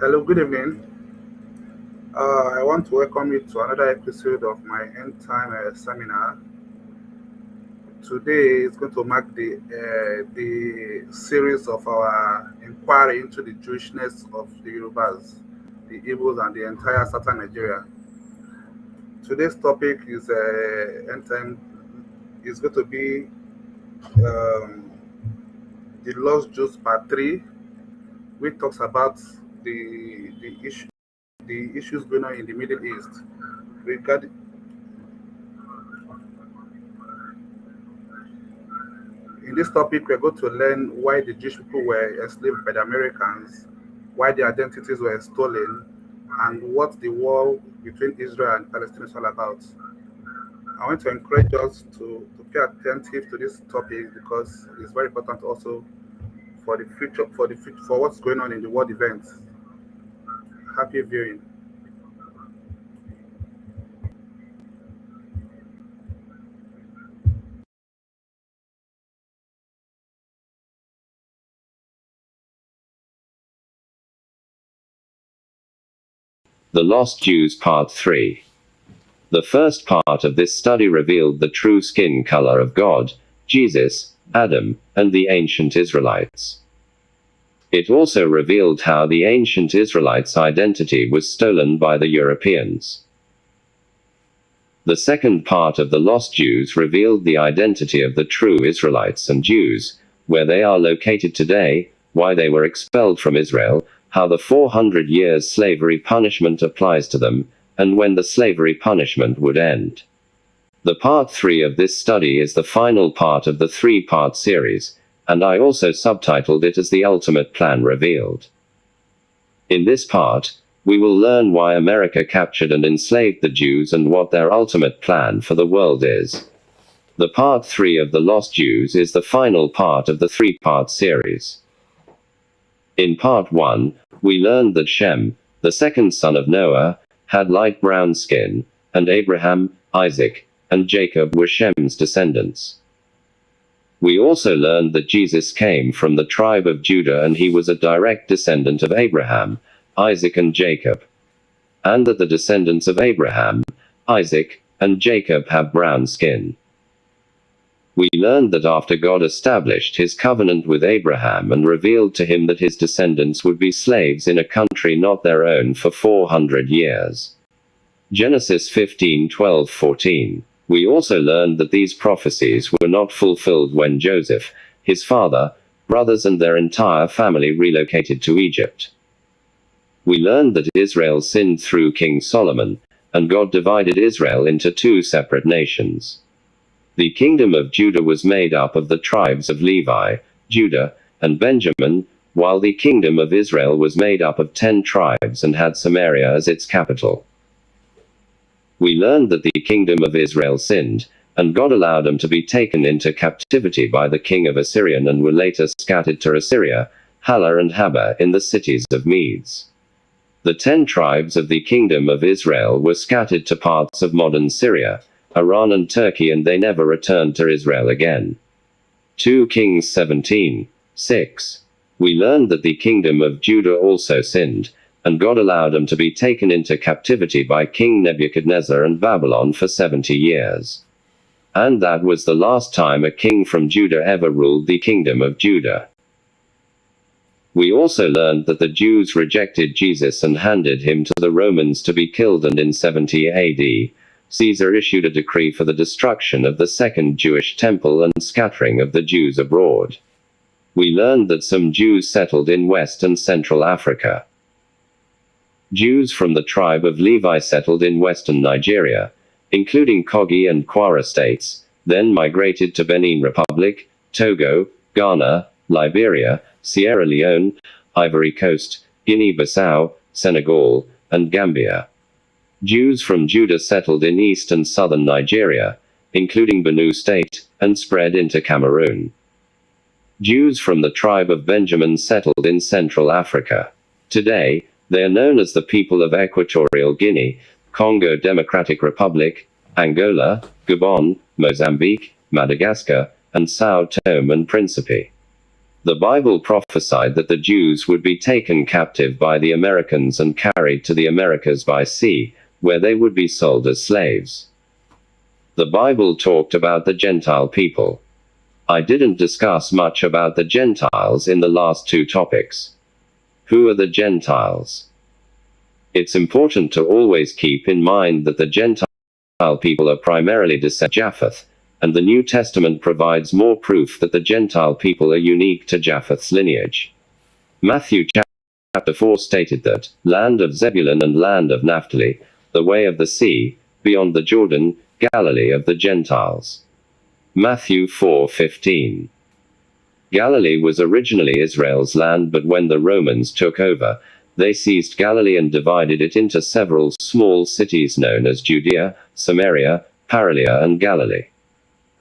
Hello, good evening. I want to welcome you to another episode of my end time seminar. Today is going to mark the series of our inquiry into the Jewishness of the Yorubas, the Igbos, and the entire southern Nigeria. Today's topic is end time is going to be um, the Lost Jews Part 3, which talks about the issues going on in the Middle East regarding. In this topic, we're going to learn why the Jewish people were enslaved by the Americans, why their identities were stolen, and what the war between Israel and Palestine is all about. I want to encourage us to pay attentive to this topic because it's very important also for the future, for what's going on in the world events. Happy viewing. The Lost Jews Part 3. The first part of this study revealed the true skin color of God, Jesus, Adam, and the ancient Israelites. It also revealed how the ancient Israelites' identity was stolen by the Europeans. The second part of the Lost Jews revealed the identity of the true Israelites and Jews, where they are located today, why they were expelled from Israel, how the 400 years slavery punishment applies to them, and when the slavery punishment would end. The part 3 of this study is the final part of the 3-part series, and I also subtitled it as The Ultimate Plan Revealed. In this part, we will learn why America captured and enslaved the Jews and what their ultimate plan for the world is. The part 3 of The Lost Jews is the final part of the 3-part series. In part 1, we learned that Shem, the second son of Noah, had light brown skin, and Abraham, Isaac, and Jacob were Shem's descendants. We also learned that Jesus came from the tribe of Judah and he was a direct descendant of Abraham, Isaac and Jacob. And that the descendants of Abraham, Isaac, and Jacob have brown skin. We learned that after God established his covenant with Abraham and revealed to him that his descendants would be slaves in a country not their own for 400 years. Genesis 15:12-14. We also learned that these prophecies were not fulfilled when Joseph, his father, brothers and their entire family relocated to Egypt. We learned that Israel sinned through King Solomon, and God divided Israel into 2 separate nations. The kingdom of Judah was made up of the tribes of Levi, Judah, and Benjamin, while the kingdom of Israel was made up of 10 tribes and had Samaria as its capital. We learned that the kingdom of Israel sinned, and God allowed them to be taken into captivity by the king of Assyria and were later scattered to Assyria, Halah and Haba in the cities of Medes. The 10 tribes of the kingdom of Israel were scattered to parts of modern Syria, Iran and Turkey, and they never returned to Israel again. 2 Kings 17:6. We learned that the kingdom of Judah also sinned, and God allowed them to be taken into captivity by King Nebuchadnezzar and Babylon for 70 years. And that was the last time a king from Judah ever ruled the kingdom of Judah. We also learned that the Jews rejected Jesus and handed him to the Romans to be killed, and in 70 AD, Caesar issued a decree for the destruction of the second Jewish temple and scattering of the Jews abroad. We learned that some Jews settled in West and Central Africa. Jews from the tribe of Levi settled in western Nigeria, including Kogi and Kwara states, then migrated to Benin Republic, Togo, Ghana, Liberia, Sierra Leone, Ivory Coast, Guinea-Bissau, Senegal, and Gambia. Jews from Judah settled in east and southern Nigeria, including Benue State, and spread into Cameroon. Jews from the tribe of Benjamin settled in Central Africa. Today, they are known as the people of Equatorial Guinea, Congo Democratic Republic, Angola, Gabon, Mozambique, Madagascar, and São Tomé and Príncipe. The Bible prophesied that the Jews would be taken captive by the Americans and carried to the Americas by sea, where they would be sold as slaves. The Bible talked about the Gentile people. I didn't discuss much about the Gentiles in the last two topics. Who are the Gentiles? It's important to always keep in mind that the Gentile people are primarily descendants of Japheth, and the New Testament provides more proof that the Gentile people are unique to Japheth's lineage. Matthew chapter 4 stated that, land of Zebulun and land of Naphtali, the way of the sea, beyond the Jordan, Galilee of the Gentiles. Matthew 4:15. Galilee was originally Israel's land, but when the Romans took over, they seized Galilee and divided it into several small cities known as Judea, Samaria, Paralia and Galilee.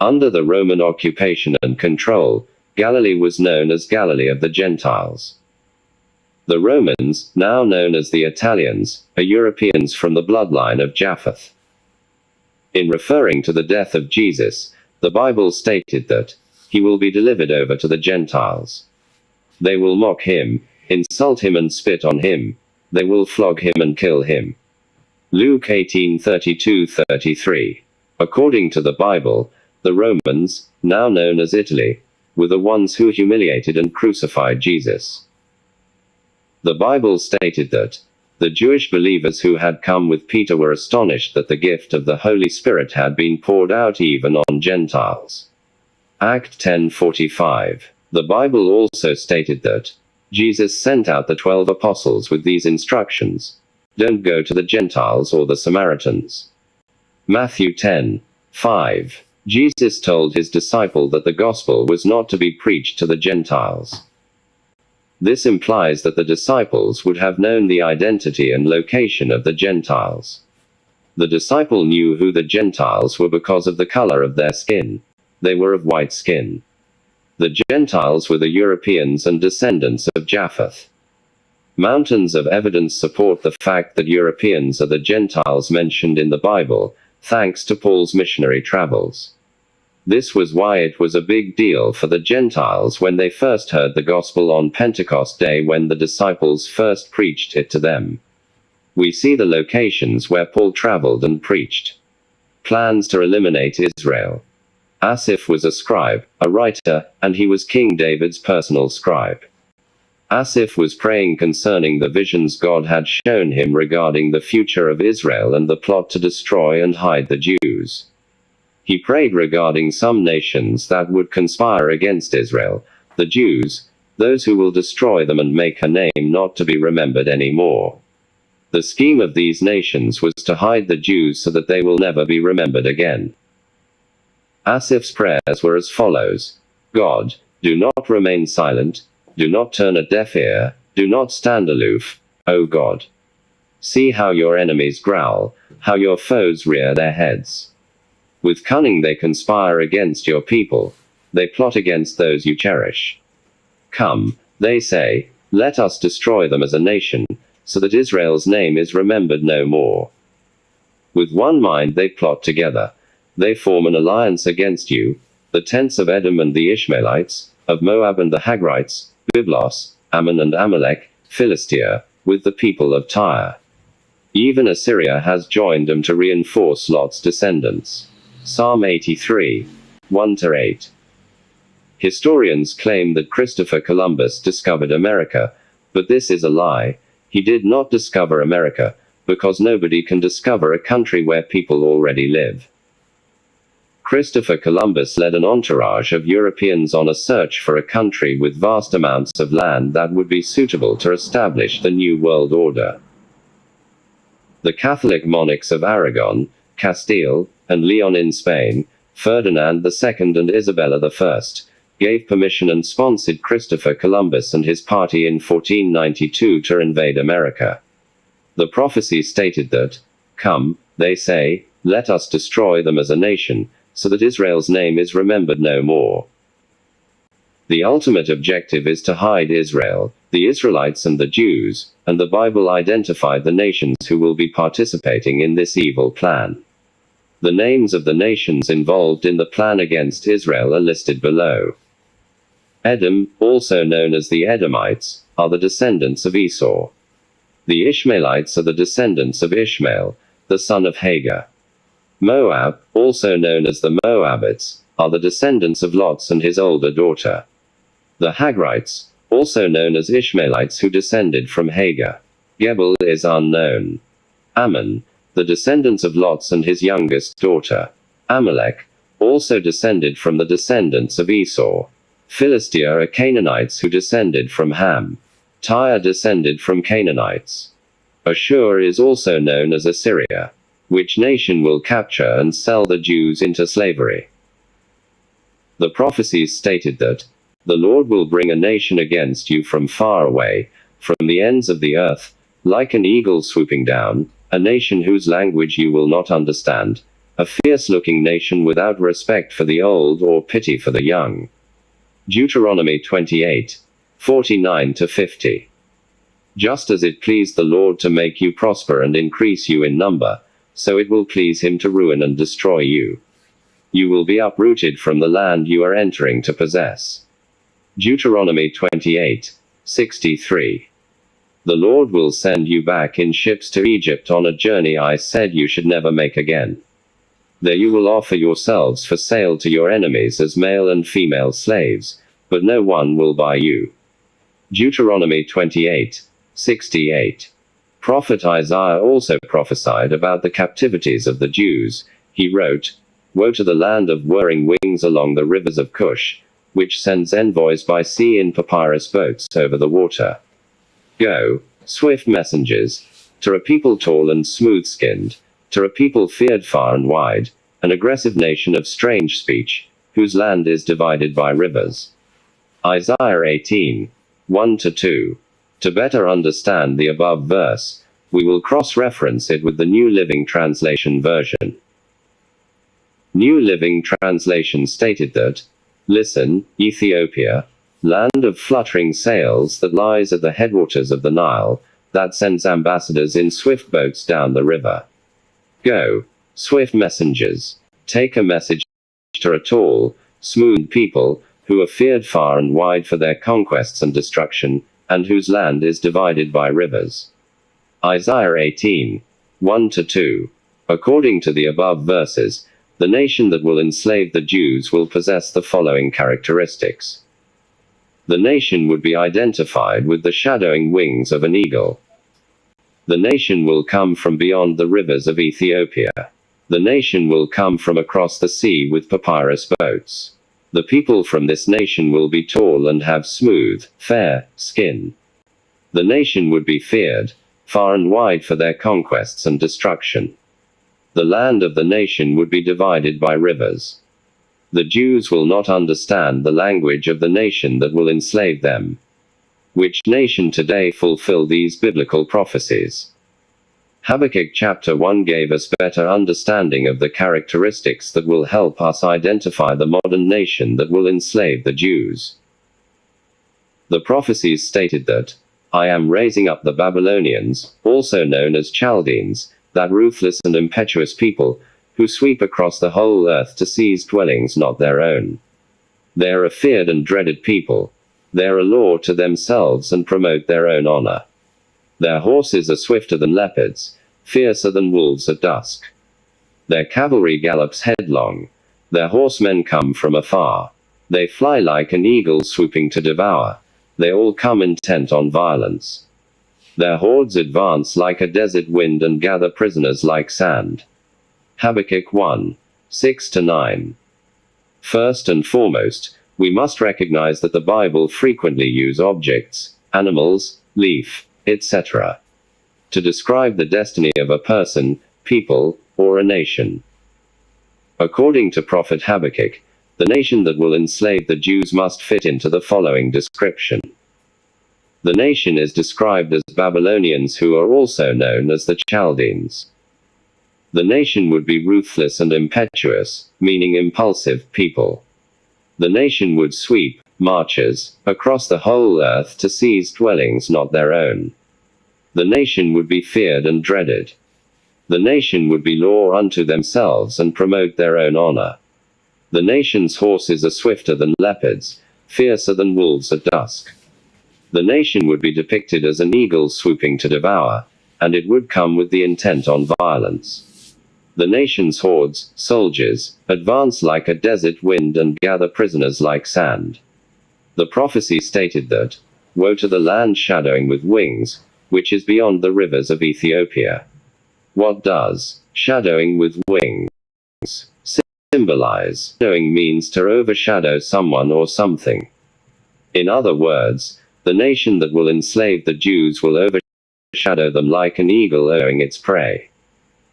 Under the Roman occupation and control, Galilee was known as Galilee of the Gentiles. The Romans, now known as the Italians, are Europeans from the bloodline of Japheth. In referring to the death of Jesus, the Bible stated that, he will be delivered over to the Gentiles. They will mock him, insult him and spit on him. They will flog him and kill him. Luke 18:32-33. According to the Bible, the Romans, now known as Italy, were the ones who humiliated and crucified Jesus. The Bible stated that, the Jewish believers who had come with Peter were astonished that the gift of the Holy Spirit had been poured out even on Gentiles. Act 10:45. The Bible also stated that, Jesus sent out the 12 apostles with these instructions. Don't go to the Gentiles or the Samaritans. Matthew 10:5. Jesus told his disciple that the gospel was not to be preached to the Gentiles. This implies that the disciples would have known the identity and location of the Gentiles. The disciple knew who the Gentiles were because of the color of their skin. They were of white skin. The Gentiles were the Europeans and descendants of Japheth. Mountains of evidence support the fact that Europeans are the Gentiles mentioned in the Bible, thanks to Paul's missionary travels. This was why it was a big deal for the Gentiles when they first heard the gospel on Pentecost Day, when the disciples first preached it to them. We see the locations where Paul traveled and preached. Plans to eliminate Israel. Asaph was a scribe, a writer, and he was King David's personal scribe. Asaph was praying concerning the visions God had shown him regarding the future of Israel and the plot to destroy and hide the Jews. He prayed regarding some nations that would conspire against Israel, the Jews, those who will destroy them and make her name not to be remembered anymore. The scheme of these nations was to hide the Jews so that they will never be remembered again. Asaph's prayers were as follows: God, do not remain silent, do not turn a deaf ear, do not stand aloof, O God. See how your enemies growl, how your foes rear their heads. With cunning they conspire against your people, they plot against those you cherish. Come, they say, let us destroy them as a nation, so that Israel's name is remembered no more. With one mind they plot together. They form an alliance against you, the tents of Edom and the Ishmaelites, of Moab and the Hagrites, Byblos, Ammon and Amalek, Philistia, with the people of Tyre. Even Assyria has joined them to reinforce Lot's descendants. Psalm 83, 1-8. Historians claim that Christopher Columbus discovered America, but this is a lie. He did not discover America, because nobody can discover a country where people already live. Christopher Columbus led an entourage of Europeans on a search for a country with vast amounts of land that would be suitable to establish the New World Order. The Catholic monarchs of Aragon, Castile, and Leon in Spain, Ferdinand II and Isabella I, gave permission and sponsored Christopher Columbus and his party in 1492 to invade America. The prophecy stated that, come, they say, let us destroy them as a nation, so that Israel's name is remembered no more. The ultimate objective is to hide Israel, the Israelites and the Jews, and the Bible identified the nations who will be participating in this evil plan. The names of the nations involved in the plan against Israel are listed below. Edom, also known as the Edomites, are the descendants of Esau. The Ishmaelites are the descendants of Ishmael, the son of Hagar. Moab, also known as the Moabites, are the descendants of Lot and his older daughter. The Hagrites, also known as Ishmaelites who descended from Hagar. Gebal is unknown. Ammon, the descendants of Lot and his youngest daughter. Amalek, also descended from the descendants of Esau. Philistia are Canaanites who descended from Ham. Tyre descended from Canaanites. Ashur is also known as Assyria, which nation will capture and sell the Jews into slavery. The prophecies stated that the Lord will bring a nation against you from far away, from the ends of the earth, like an eagle swooping down, a nation whose language you will not understand, a fierce-looking nation without respect for the old or pity for the young. Deuteronomy 28, 49-50. Just as it pleased the Lord to make you prosper and increase you in number, so it will please him to ruin and destroy you. You will be uprooted from the land you are entering to possess. Deuteronomy 28, 63. The Lord will send you back in ships to Egypt on a journey I said you should never make again. There you will offer yourselves for sale to your enemies as male and female slaves, but no one will buy you. Deuteronomy 28, 68. Prophet Isaiah also prophesied about the captivities of the Jews. He wrote, "Woe to the land of whirring wings along the rivers of Cush, which sends envoys by sea in papyrus boats over the water. Go, swift messengers, to a people tall and smooth-skinned, to a people feared far and wide, an aggressive nation of strange speech, whose land is divided by rivers." Isaiah 18, 1-2. To better understand the above verse, we will cross-reference it with the New Living Translation version. New Living Translation stated that, "Listen, Ethiopia, land of fluttering sails that lies at the headwaters of the Nile, that sends ambassadors in swift boats down the river. Go, swift messengers, take a message to a tall, smooth people, who are feared far and wide for their conquests and destruction, and whose land is divided by rivers." Isaiah 18, 1-2. According to the above verses, the nation that will enslave the Jews will possess the following characteristics. The nation would be identified with the shadowing wings of an eagle. The nation will come from beyond the rivers of Ethiopia. The nation will come from across the sea with papyrus boats. The people from this nation will be tall and have smooth, fair skin. The nation would be feared far and wide for their conquests and destruction. The land of the nation would be divided by rivers. The Jews will not understand the language of the nation that will enslave them. Which nation today fulfill these biblical prophecies? Habakkuk chapter 1 gave us better understanding of the characteristics that will help us identify the modern nation that will enslave the Jews. The prophecies stated that, "I am raising up the Babylonians, also known as Chaldeans, that ruthless and impetuous people, who sweep across the whole earth to seize dwellings not their own. They are a feared and dreaded people. They are a law to themselves and promote their own honor. Their horses are swifter than leopards, fiercer than wolves at dusk. Their cavalry gallops headlong. Their horsemen come from afar. They fly like an eagle swooping to devour. They all come intent on violence. Their hordes advance like a desert wind and gather prisoners like sand." Habakkuk 1, 6-9. First and foremost, we must recognize that the Bible frequently uses objects, animals, leaf, etc. to describe the destiny of a person, people, or a nation. According to Prophet Habakkuk, the nation that will enslave the Jews must fit into the following description. The nation is described as Babylonians, who are also known as the Chaldeans. The nation would be ruthless and impetuous, meaning impulsive, people. The nation would sweep, marches, across the whole earth to seize dwellings not their own. The nation would be feared and dreaded. The nation would be law unto themselves and promote their own honor. The nation's horses are swifter than leopards, fiercer than wolves at dusk. The nation would be depicted as an eagle swooping to devour, and it would come with the intent on violence. The nation's hordes, soldiers, advance like a desert wind and gather prisoners like sand. The prophecy stated that, "Woe to the land shadowing with wings, which is beyond the rivers of Ethiopia." What does shadowing with wings symbolize? Shadowing means to overshadow someone or something. In other words, the nation that will enslave the Jews will overshadow them like an eagle overshadowing its prey.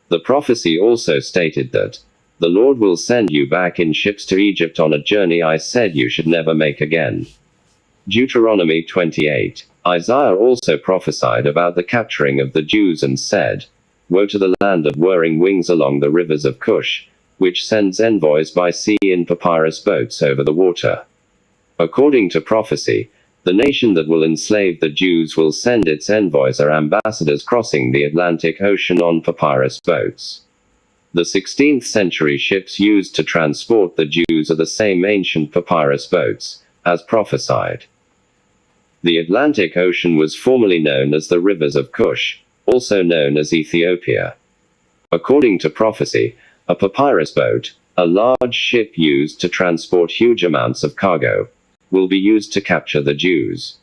The prophecy also stated that, "The Lord will send you back in ships to Egypt on a journey I said you should never make again." Deuteronomy 28. Isaiah also prophesied about the capturing of the Jews and said, "Woe to the land of whirring wings along the rivers of Cush, which sends envoys by sea in papyrus boats over the water." According to prophecy, the nation that will enslave the Jews will send its envoys or ambassadors crossing the Atlantic Ocean on papyrus boats. The 16th century ships used to transport the Jews are the same ancient papyrus boats, as prophesied. The Atlantic Ocean was formerly known as the rivers of Cush, also known as Ethiopia. According to prophecy, a papyrus boat, a large ship used to transport huge amounts of cargo, will be used to capture the Jews.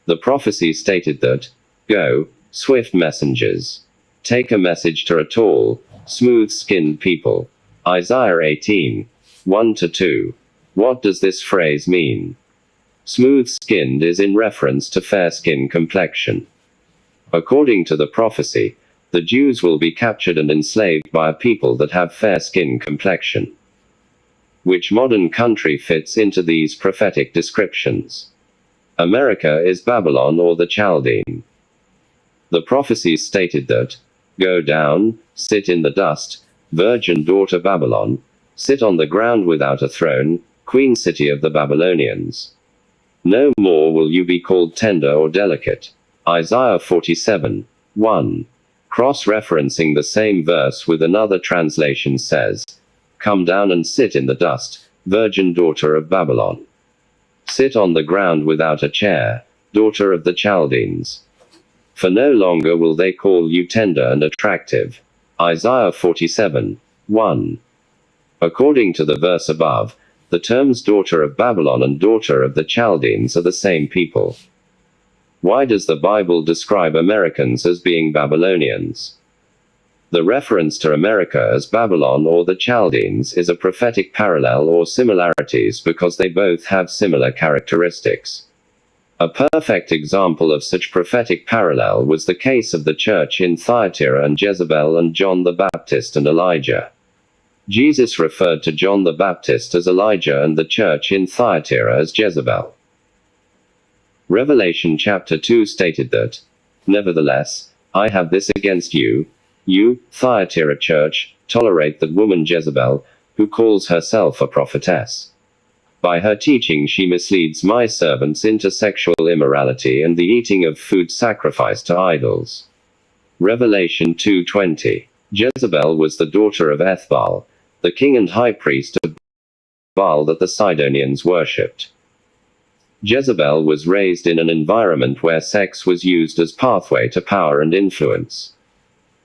The prophecy stated that, "Go, swift messengers. Take a message to a tall, smooth-skinned people." Isaiah 18, 1-2. What does this phrase mean? Smooth-skinned is in reference to fair skin complexion. According to the prophecy, the Jews will be captured and enslaved by a people that have fair skin complexion. Which modern country fits into these prophetic descriptions? America is Babylon or the Chaldean. The prophecies stated that, "Go down, sit in the dust, virgin daughter Babylon, sit on the ground without a throne, queen city of the Babylonians. No more will you be called tender or delicate." Isaiah 47, 1. Cross-referencing the same verse with another translation says, "Come down and sit in the dust, virgin daughter of Babylon. Sit on the ground without a chair, daughter of the Chaldeans. For no longer will they call you tender and attractive." Isaiah 47, 1. According to the verse above, the terms daughter of Babylon and daughter of the Chaldeans are the same people. Why does the Bible describe Americans as being Babylonians? The reference to America as Babylon or the Chaldeans is a prophetic parallel or similarities because they both have similar characteristics. A perfect example of such prophetic parallel was the case of the church in Thyatira and Jezebel and John the Baptist and Elijah. Jesus referred to John the Baptist as Elijah and the church in Thyatira as Jezebel. Revelation chapter 2 stated that, "Nevertheless, I have this against you, you, Thyatira church, tolerate that woman Jezebel, who calls herself a prophetess. By her teaching she misleads my servants into sexual immorality and the eating of food sacrificed to idols." Revelation 2:20. Jezebel was the daughter of Ethbaal, the king and high priest of Baal that the Sidonians worshipped. Jezebel was raised in an environment where sex was used as pathway to power and influence.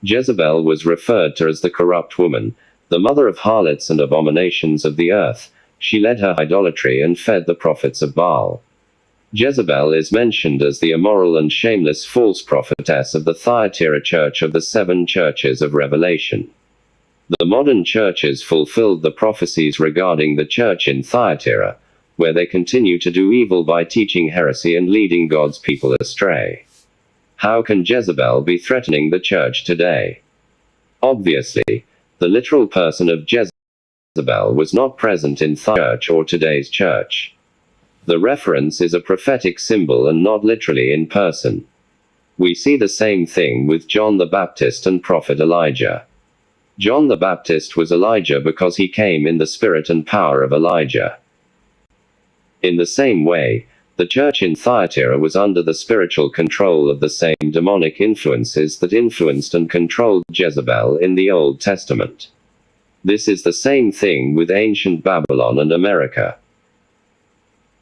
Jezebel was referred to as the corrupt woman, the mother of harlots and abominations of the earth. She led her idolatry and fed the prophets of Baal. Jezebel is mentioned as the immoral and shameless false prophetess of the Thyatira church of the seven churches of Revelation. The modern churches fulfilled the prophecies regarding the church in Thyatira, where they continue to do evil by teaching heresy and leading God's people astray. How can Jezebel be threatening the church today? Obviously, the literal person of Jezebel was not present in the church or today's church. The reference is a prophetic symbol and not literally in person. We see the same thing with John the Baptist and prophet Elijah. John the Baptist was Elijah because he came in the spirit and power of Elijah. In the same way, the church in Thyatira was under the spiritual control of the same demonic influences that influenced and controlled Jezebel in the Old Testament. This is the same thing with ancient Babylon and America.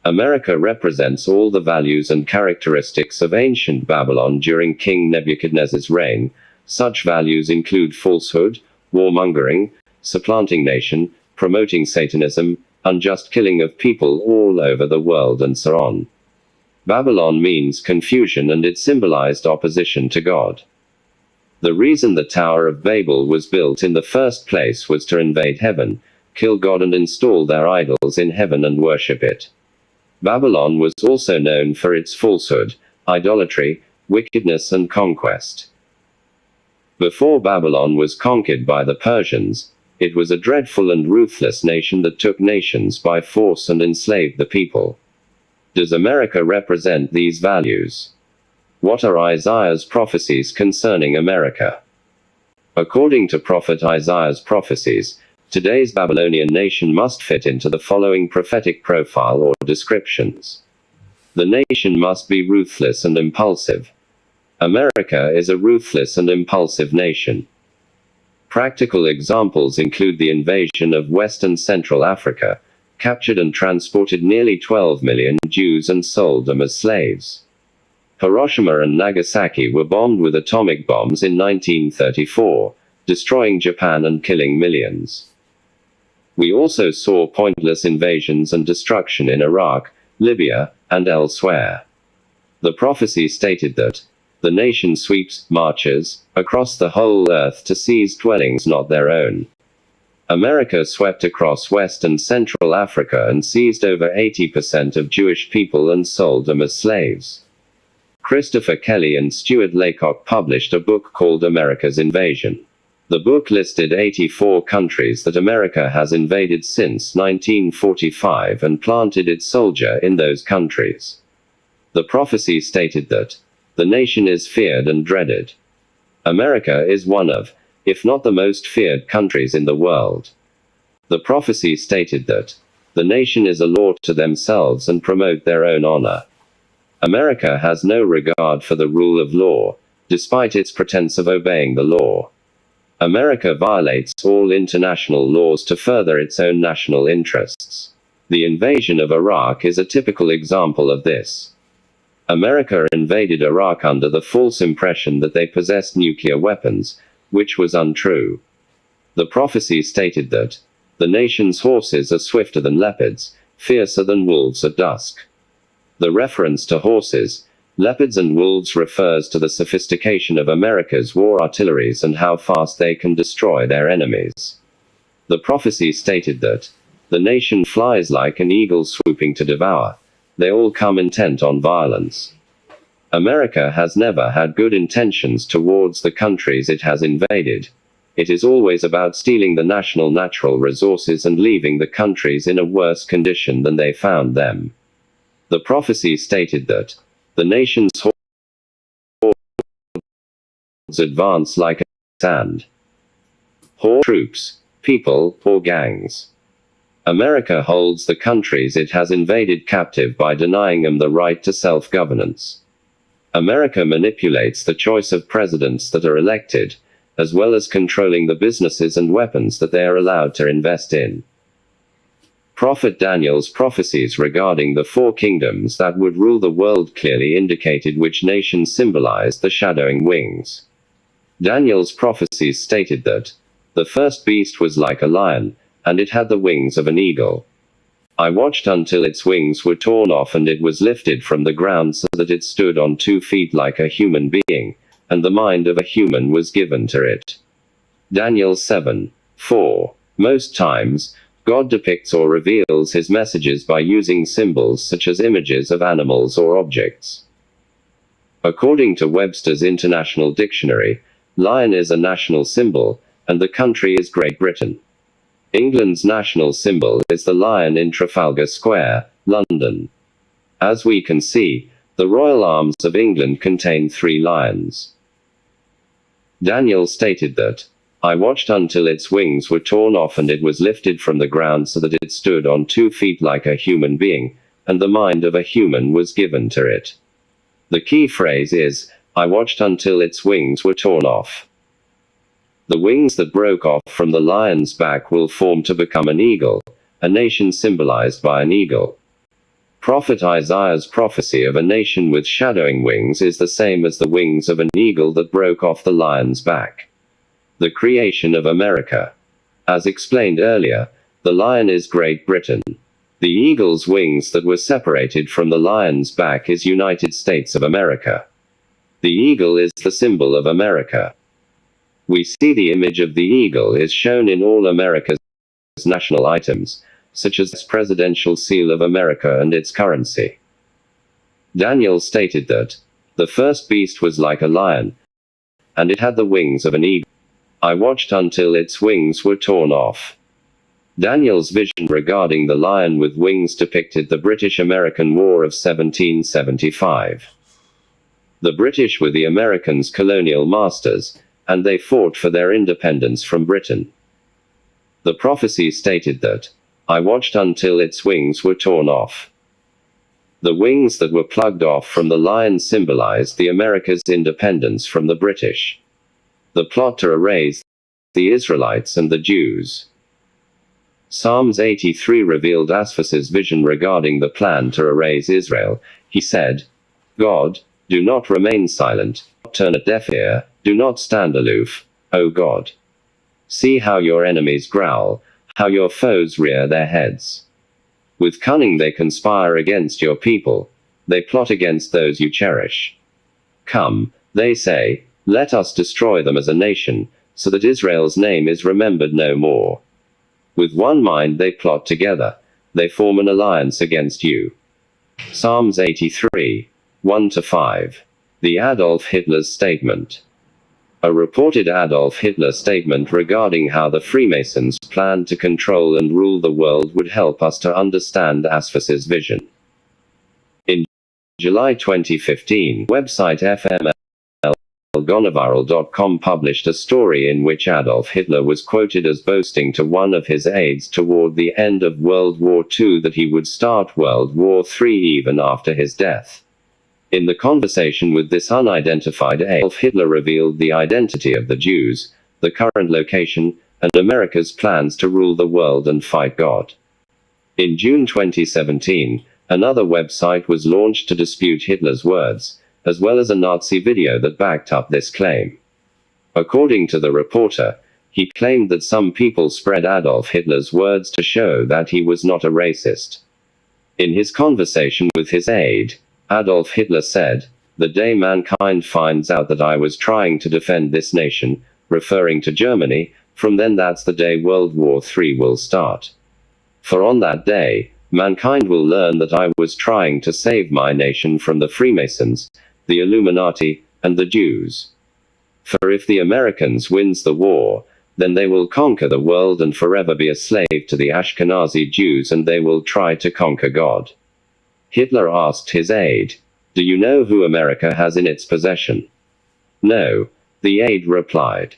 America represents all the values and characteristics of ancient Babylon during King Nebuchadnezzar's reign. Such values include falsehood, warmongering, supplanting nation, promoting Satanism, unjust killing of people all over the world, and so on. Babylon means confusion, and it symbolized opposition to God. The reason the Tower of Babel was built in the first place was to invade heaven, kill God, and install their idols in heaven and worship it. Babylon was also known for its falsehood, idolatry, wickedness, and conquest. Before Babylon was conquered by the Persians, it was a dreadful and ruthless nation that took nations by force and enslaved the people. Does America represent these values? What are Isaiah's prophecies concerning America? According to Prophet Isaiah's prophecies, today's Babylonian nation must fit into the following prophetic profile or descriptions. The nation must be ruthless and impulsive. America is a ruthless and impulsive nation. Practical examples include the invasion of West and Central Africa, captured and transported nearly 12 million Jews and sold them as slaves. Hiroshima and Nagasaki were bombed with atomic bombs in 1934, destroying Japan and killing millions. We also saw pointless invasions and destruction in Iraq, Libya, and elsewhere. The prophecy stated that the nation sweeps, marches, across the whole earth to seize dwellings not their own. America swept across West and Central Africa and seized over 80% of Jewish people and sold them as slaves. Christopher Kelly and Stuart Laycock published a book called America's Invasion. The book listed 84 countries that America has invaded since 1945 and planted its soldier in those countries. The prophecy stated that the nation is feared and dreaded. America is one of, if not the most feared countries in the world. The prophecy stated that the nation is a law to themselves and promote their own honor. America has no regard for the rule of law, despite its pretense of obeying the law. America violates all international laws to further its own national interests. The invasion of Iraq is a typical example of this. America invaded Iraq under the false impression that they possessed nuclear weapons, which was untrue. The prophecy stated that the nation's horses are swifter than leopards, fiercer than wolves at dusk. The reference to horses, leopards, and wolves refers to the sophistication of America's war artilleries and how fast they can destroy their enemies. The prophecy stated that the nation flies like an eagle swooping to devour. They all come intent on violence. America has never had good intentions towards the countries it has invaded. It is always about stealing the national natural resources and leaving the countries in a worse condition than they found them. The prophecy stated that the nation's hordes advance like sand. Horde troops, people, or gangs. America holds the countries it has invaded captive by denying them the right to self-governance. America manipulates the choice of presidents that are elected, as well as controlling the businesses and weapons that they are allowed to invest in. Prophet Daniel's prophecies regarding the four kingdoms that would rule the world clearly indicated which nation symbolized the shadowing wings. Daniel's prophecies stated that the first beast was like a lion, and it had the wings of an eagle. I watched until its wings were torn off and it was lifted from the ground so that it stood on 2 feet like a human being, and the mind of a human was given to it. Daniel 7:4. Most times, God depicts or reveals his messages by using symbols such as images of animals or objects. According to Webster's International Dictionary, lion is a national symbol, and the country is Great Britain. England's national symbol is the lion in Trafalgar Square, London. As we can see, the royal arms of England contain 3 lions. Daniel stated that I watched until its wings were torn off and it was lifted from the ground so that it stood on 2 feet like a human being, and the mind of a human was given to it. The key phrase is, I watched until its wings were torn off. The wings that broke off from the lion's back will form to become an eagle, a nation symbolized by an eagle. prophet Isaiah's prophecy of a nation with shadowing wings is the same as the wings of an eagle that broke off the lion's back. The creation of America. As explained earlier, the lion is Great Britain. The eagle's wings that were separated from the lion's back is United States of America. The eagle is the symbol of America. We see the image of the eagle is shown in all America's national items, such as the presidential seal of America and its currency. Daniel stated that, "The first beast was like a lion, and it had the wings of an eagle. I watched until its wings were torn off." Daniel's vision regarding the lion with wings depicted the British-American War of 1775. The British were the Americans' colonial masters, and they fought for their independence from Britain. The prophecy stated that, "I watched until its wings were torn off." The wings that were plugged off from the lion symbolized the America's independence from the British. The plot to erase the Israelites and the Jews. Psalms 83 revealed Asphus's vision regarding the plan to erase Israel. He said, "God, do not remain silent, turn a deaf ear, do not stand aloof, O God. See how your enemies growl, how your foes rear their heads. With cunning they conspire against your people, they plot against those you cherish. Come, they say, let us destroy them as a nation, so that Israel's name is remembered no more. With one mind they plot together, they form an alliance against you." Psalms 83, 1-5. The Adolf Hitler's statement. A reported Adolf Hitler statement regarding how the Freemasons planned to control and rule the world would help us to understand Asphus's vision. In July 2015, website fmlgonaviral.com published a story in which Adolf Hitler was quoted as boasting to one of his aides toward the end of World War II that he would start World War III even after his death. In the conversation with this unidentified Adolf Hitler revealed the identity of the Jews, the current location, and America's plans to rule the world and fight God. In June 2017, another website was launched to dispute Hitler's words, as well as a Nazi video that backed up this claim. According to the reporter, he claimed that some people spread Adolf Hitler's words to show that he was not a racist. In his conversation with his aide, Adolf Hitler said, "The day mankind finds out that I was trying to defend this nation," referring to Germany, "from then that's the day World War III will start. For on that day, mankind will learn that I was trying to save my nation from the Freemasons, the Illuminati, and the Jews. For if the Americans wins the war, then they will conquer the world and forever be a slave to the Ashkenazi Jews, and they will try to conquer God." Hitler asked his aide, "Do you know who America has in its possession?" "No," the aide replied.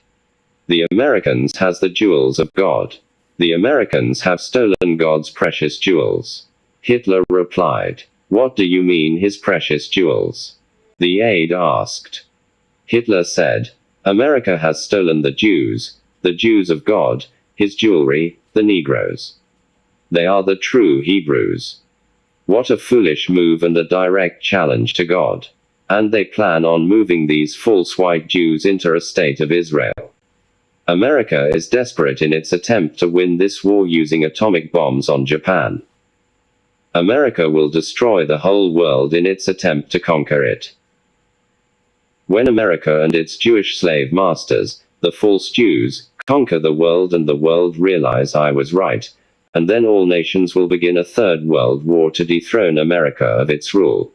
"The Americans has the jewels of God. The Americans have stolen God's precious jewels." Hitler replied, "What do you mean his precious jewels?" The aide asked. Hitler said, "America has stolen the Jews of God, his jewelry, the Negroes. They are the true Hebrews. What a foolish move and a direct challenge to God. And they plan on moving these false white Jews into a state of Israel. America is desperate in its attempt to win this war using atomic bombs on Japan. America will destroy the whole world in its attempt to conquer it. When America and its Jewish slave masters, the false Jews, conquer the world and the world realize I was right, and then all nations will begin a third world war to dethrone America of its rule.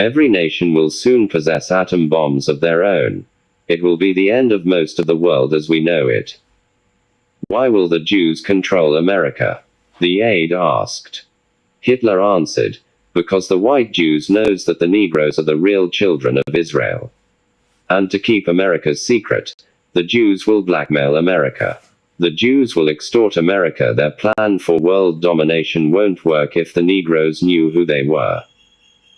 Every nation will soon possess atom bombs of their own. It will be the end of most of the world as we know it." "Why will the Jews control America?" the aide asked. Hitler answered, "Because the white Jews knows that the Negroes are the real children of Israel. And to keep America's secret, the Jews will blackmail America. The Jews will extort America. Their plan for world domination won't work if the Negroes knew who they were.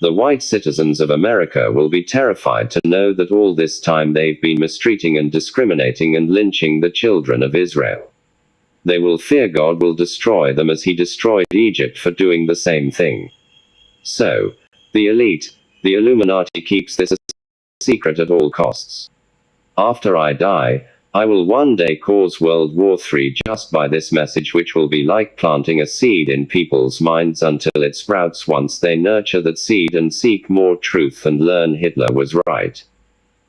The white citizens of America will be terrified to know that all this time they've been mistreating and discriminating and lynching the children of Israel. They will fear God will destroy them as he destroyed Egypt for doing the same thing. So, the elite, the Illuminati, keeps this a secret at all costs. After I die, I will one day cause World War III just by this message, which will be like planting a seed in people's minds until it sprouts once they nurture that seed and seek more truth and learn Hitler was right.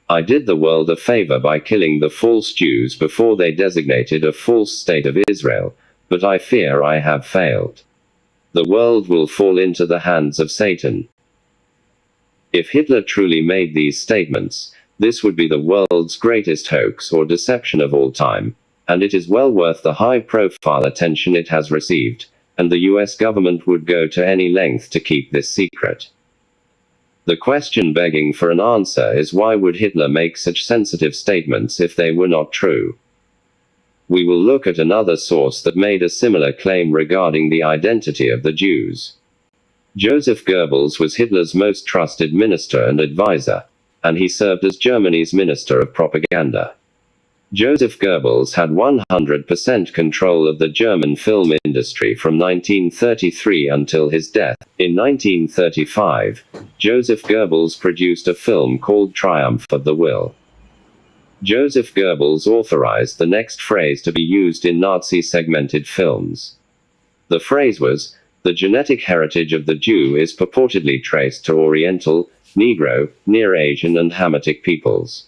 I did the world a favor by killing the false Jews before they designated a false state of Israel, but I fear I have failed. The world will fall into the hands of Satan. If Hitler truly made these statements, this would be the world's greatest hoax or deception of all time, and it is well worth the high-profile attention it has received, and the US government would go to any length to keep this secret. The question begging for an answer is, why would Hitler make such sensitive statements if they were not true? We will look at another source that made a similar claim regarding the identity of the Jews. Joseph Goebbels was Hitler's most trusted minister and advisor, and he served as Germany's Minister of Propaganda. Joseph Goebbels had 100% control of the German film industry from 1933 until his death. In 1935, Joseph Goebbels produced a film called Triumph of the Will. Joseph Goebbels authorized the next phrase to be used in Nazi segmented films. The phrase was, "The genetic heritage of the Jew is purportedly traced to Oriental, Negro, Near Asian and Hamitic peoples."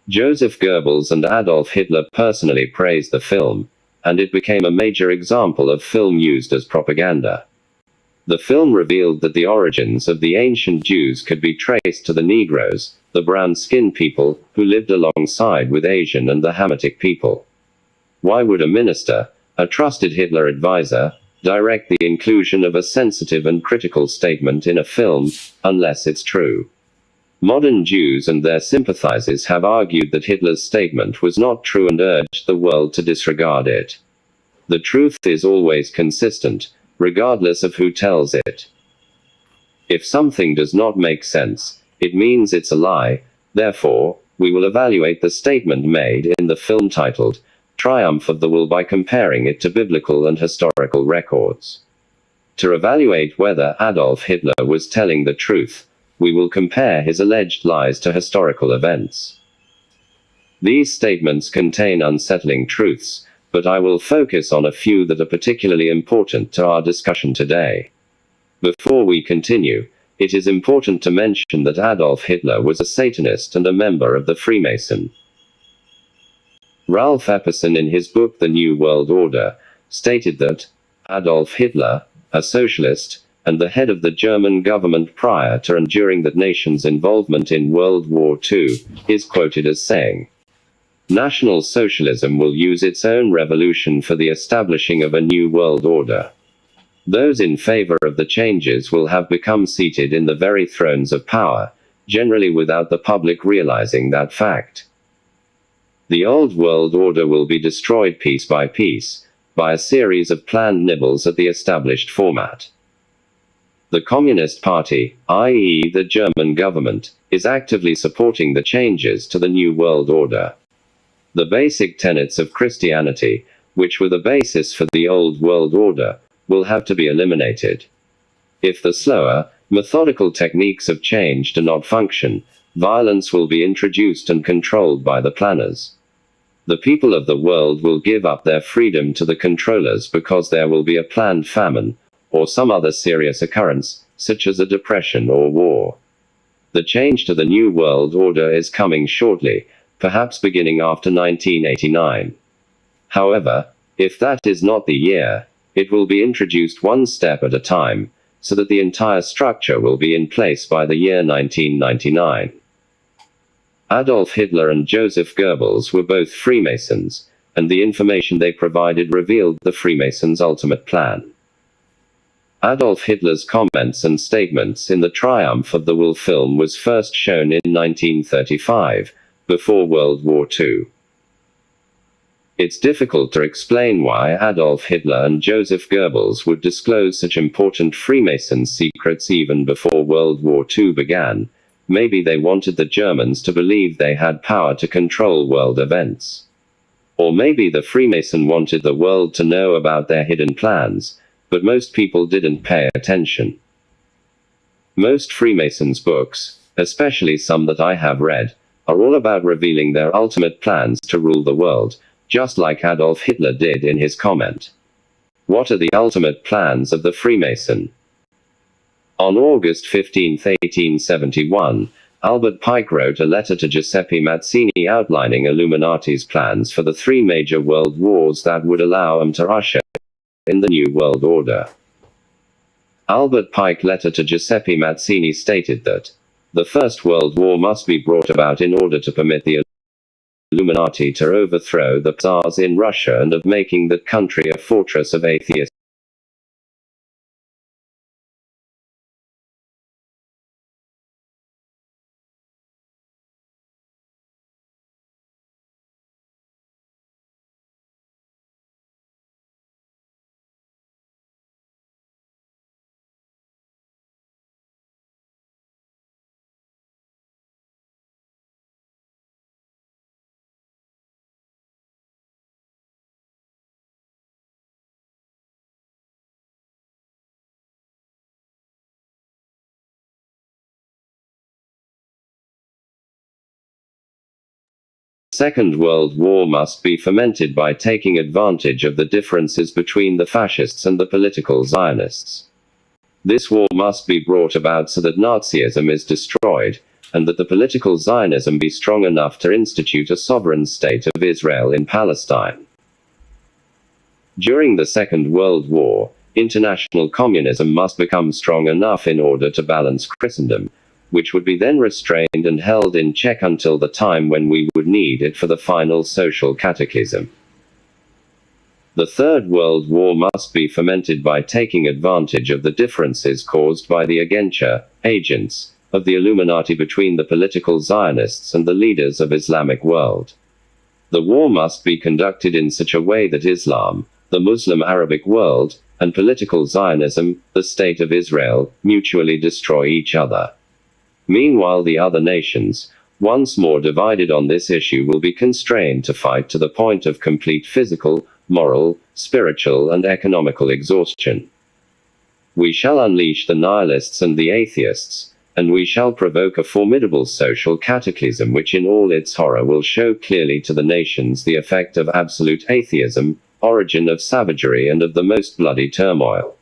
Joseph Goebbels and Adolf Hitler personally praised the film, and it became a major example of film used as propaganda. The film revealed that the origins of the ancient Jews could be traced to the Negroes, the brown-skinned people, who lived alongside with Asian and the Hamitic people. Why would a minister, a trusted Hitler advisor, direct the inclusion of a sensitive and critical statement in a film, unless it's true? Modern Jews and their sympathizers have argued that Hitler's statement was not true and urged the world to disregard it. The truth is always consistent, regardless of who tells it. If something does not make sense, it means it's a lie. Therefore, we will evaluate the statement made in the film titled Triumph of the Will by comparing it to biblical and historical records. To evaluate whether Adolf Hitler was telling the truth, we will compare his alleged lies to historical events. These statements contain unsettling truths, but I will focus on a few that are particularly important to our discussion today. Before we continue, it is important to mention that Adolf Hitler was a Satanist and a member of the Freemason. Ralph Epperson, in his book The New World Order, stated that Adolf Hitler, a socialist, and the head of the German government prior to and during that nation's involvement in World War II, is quoted as saying, "National Socialism will use its own revolution for the establishing of a new world order. Those in favor of the changes will have become seated in the very thrones of power, generally without the public realizing that fact. The old world order will be destroyed piece by piece, by a series of planned nibbles at the established format. The Communist Party, i.e. the German government, is actively supporting the changes to the New World Order. The basic tenets of Christianity, which were the basis for the Old World Order, will have to be eliminated. If the slower, methodical techniques of change do not function, violence will be introduced and controlled by the planners. The people of the world will give up their freedom to the controllers because there will be a planned famine, or some other serious occurrence, such as a depression or war. The change to the New World Order is coming shortly, perhaps beginning after 1989. However, if that is not the year, it will be introduced one step at a time, so that the entire structure will be in place by the year 1999. Adolf Hitler and Joseph Goebbels were both Freemasons, and the information they provided revealed the Freemasons' ultimate plan. Adolf Hitler's comments and statements in the Triumph of the Will film was first shown in 1935, before World War II. It's difficult to explain why Adolf Hitler and Joseph Goebbels would disclose such important Freemason secrets even before World War II began. Maybe they wanted the Germans to believe they had power to control world events. Or maybe the Freemason wanted the world to know about their hidden plans, but most people didn't pay attention. Most Freemasons' books, especially some that I have read, are all about revealing their ultimate plans to rule the world, just like Adolf Hitler did in his comment. What are the ultimate plans of the Freemason? On August 15, 1871, Albert Pike wrote a letter to Giuseppe Mazzini outlining Illuminati's plans for the three major world wars that would allow them to usher in the New World Order. Albert Pike's letter to Giuseppe Mazzini stated that the First World War must be brought about in order to permit the Illuminati to overthrow the Tsars in Russia and of making that country a fortress of atheists. Second World War must be fomented by taking advantage of the differences between the fascists and the political Zionists. This war must be brought about so that Nazism is destroyed, and that the political Zionism be strong enough to institute a sovereign state of Israel in Palestine. During the Second World War, international communism must become strong enough in order to balance Christendom, which would be then restrained and held in check until the time when we would need it for the final social cataclysm. The Third World War must be fomented by taking advantage of the differences caused by the agents of the Illuminati between the political Zionists and the leaders of Islamic world. The war must be conducted in such a way that Islam, the Muslim Arabic world, and political Zionism, the State of Israel, mutually destroy each other. Meanwhile, the other nations, once more divided on this issue, will be constrained to fight to the point of complete physical, moral, spiritual, and economical exhaustion. We shall unleash the nihilists and the atheists, and we shall provoke a formidable social cataclysm which in all its horror will show clearly to the nations the effect of absolute atheism, origin of savagery and of the most bloody turmoil.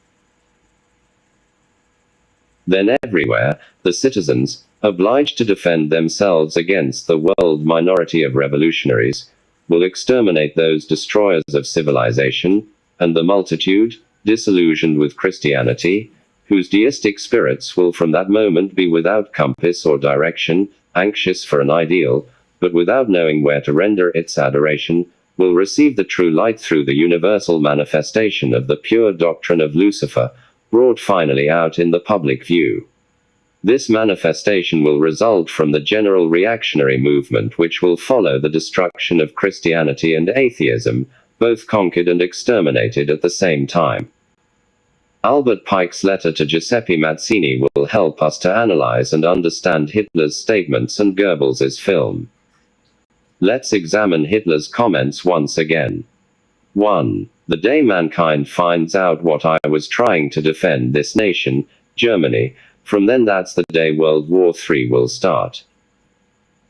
Then everywhere, the citizens, obliged to defend themselves against the world minority of revolutionaries, will exterminate those destroyers of civilization, and the multitude, disillusioned with Christianity, whose deistic spirits will from that moment be without compass or direction, anxious for an ideal, but without knowing where to render its adoration, will receive the true light through the universal manifestation of the pure doctrine of Lucifer, brought finally out in the public view. This manifestation will result from the general reactionary movement which will follow the destruction of Christianity and atheism, both conquered and exterminated at the same time. Albert Pike's letter to Giuseppe Mazzini will help us to analyze and understand Hitler's statements and Goebbels's film. Let's examine Hitler's comments once again. 1. The day mankind finds out what I was trying to defend this nation, Germany, from then that's the day World War III will start.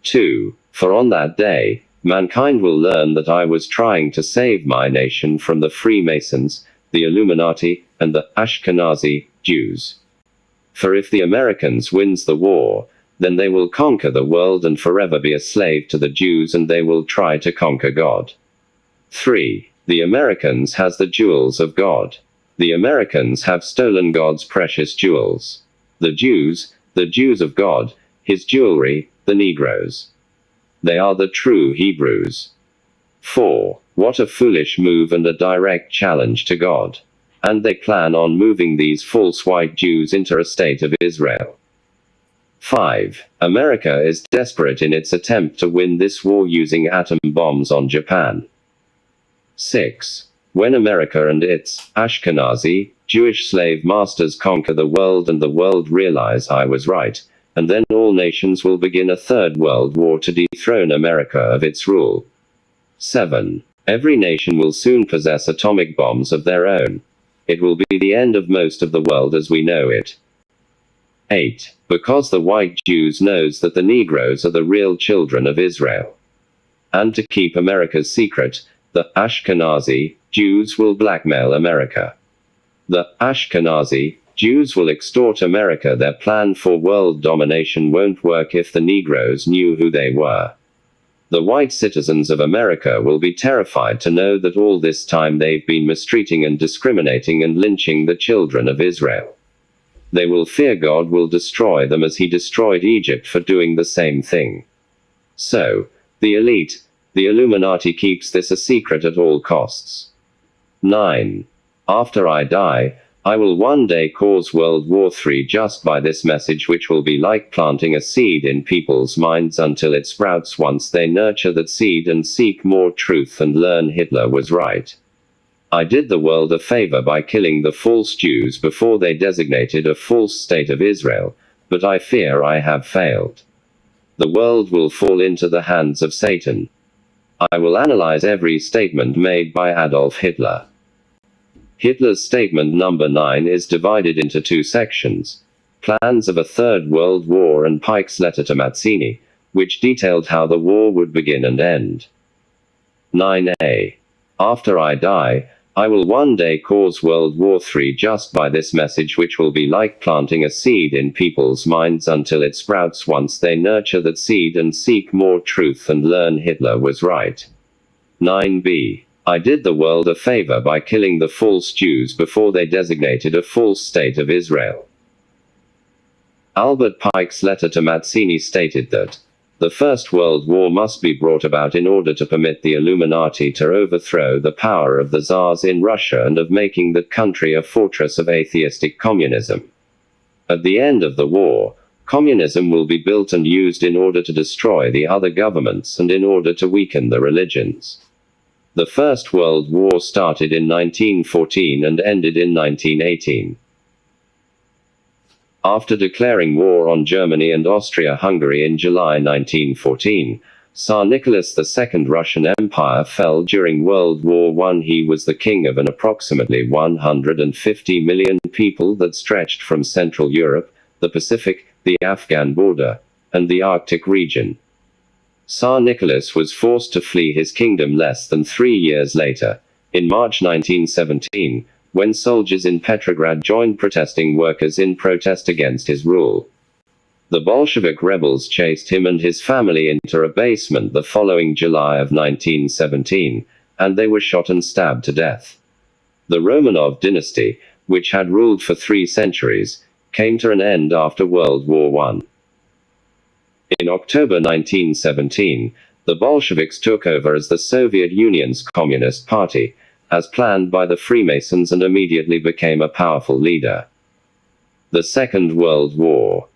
2. For on that day, mankind will learn that I was trying to save my nation from the Freemasons, the Illuminati, and the Ashkenazi Jews. For if the Americans wins the war, then they will conquer the world and forever be a slave to the Jews, and they will try to conquer God. 3. The Americans has the jewels of God. The Americans have stolen God's precious jewels. The Jews of God, his jewelry, the Negroes. They are the true Hebrews. 4. What a foolish move and a direct challenge to God. And they plan on moving these false white Jews into a state of Israel. 5. America is desperate in its attempt to win this war using atom bombs on Japan. 6. When America and its Ashkenazi, Jewish slave masters conquer the world and the world realize I was right, and then all nations will begin a third world war to dethrone America of its rule. 7. Every nation will soon possess atomic bombs of their own. It will be the end of most of the world as we know it. 8. Because the white Jews knows that the Negroes are the real children of Israel. And to keep America's secret, the Ashkenazi Jews will blackmail America. The Ashkenazi Jews will extort America. Their plan for world domination won't work if the Negroes knew who they were. The white citizens of America will be terrified to know that all this time they've been mistreating and discriminating and lynching the children of Israel. They will fear God will destroy them as he destroyed Egypt for doing the same thing. So, the elite, the Illuminati, keeps this a secret at all costs. 9. After I die, I will one day cause World War III just by this message, which will be like planting a seed in people's minds until it sprouts once they nurture that seed and seek more truth and learn Hitler was right. I did the world a favor by killing the false Jews before they designated a false state of Israel, but I fear I have failed. The world will fall into the hands of Satan. I will analyze every statement made by Adolf Hitler. Hitler's statement number 9 is divided into two sections: plans of a Third World War and Pike's letter to Mazzini, which detailed how the war would begin and end. 9a. After I die, I will one day cause World War III just by this message, which will be like planting a seed in people's minds until it sprouts once they nurture that seed and seek more truth and learn Hitler was right. 9b. I did the world a favor by killing the false Jews before they designated a false state of Israel. Albert Pike's letter to Mazzini stated that the First World War must be brought about in order to permit the Illuminati to overthrow the power of the Tsars in Russia and of making that country a fortress of atheistic communism. At the end of the war, communism will be built and used in order to destroy the other governments and in order to weaken the religions. The First World War started in 1914 and ended in 1918. After declaring war on Germany and Austria-Hungary in July 1914, Tsar Nicholas II Russian Empire fell during World War I. He was the king of an approximately 150 million people that stretched from Central Europe, the Pacific, the Afghan border, and the Arctic region. Tsar Nicholas was forced to flee his kingdom less than 3 years later, in March 1917, when soldiers in Petrograd joined protesting workers in protest against his rule. The Bolshevik rebels chased him and his family into a basement the following July of 1917, and they were shot and stabbed to death. The Romanov dynasty, which had ruled for 3 centuries, came to an end after World War I. In October 1917, the Bolsheviks took over as the Soviet Union's Communist Party, as planned by the Freemasons, and immediately became a powerful leader. The Second World War.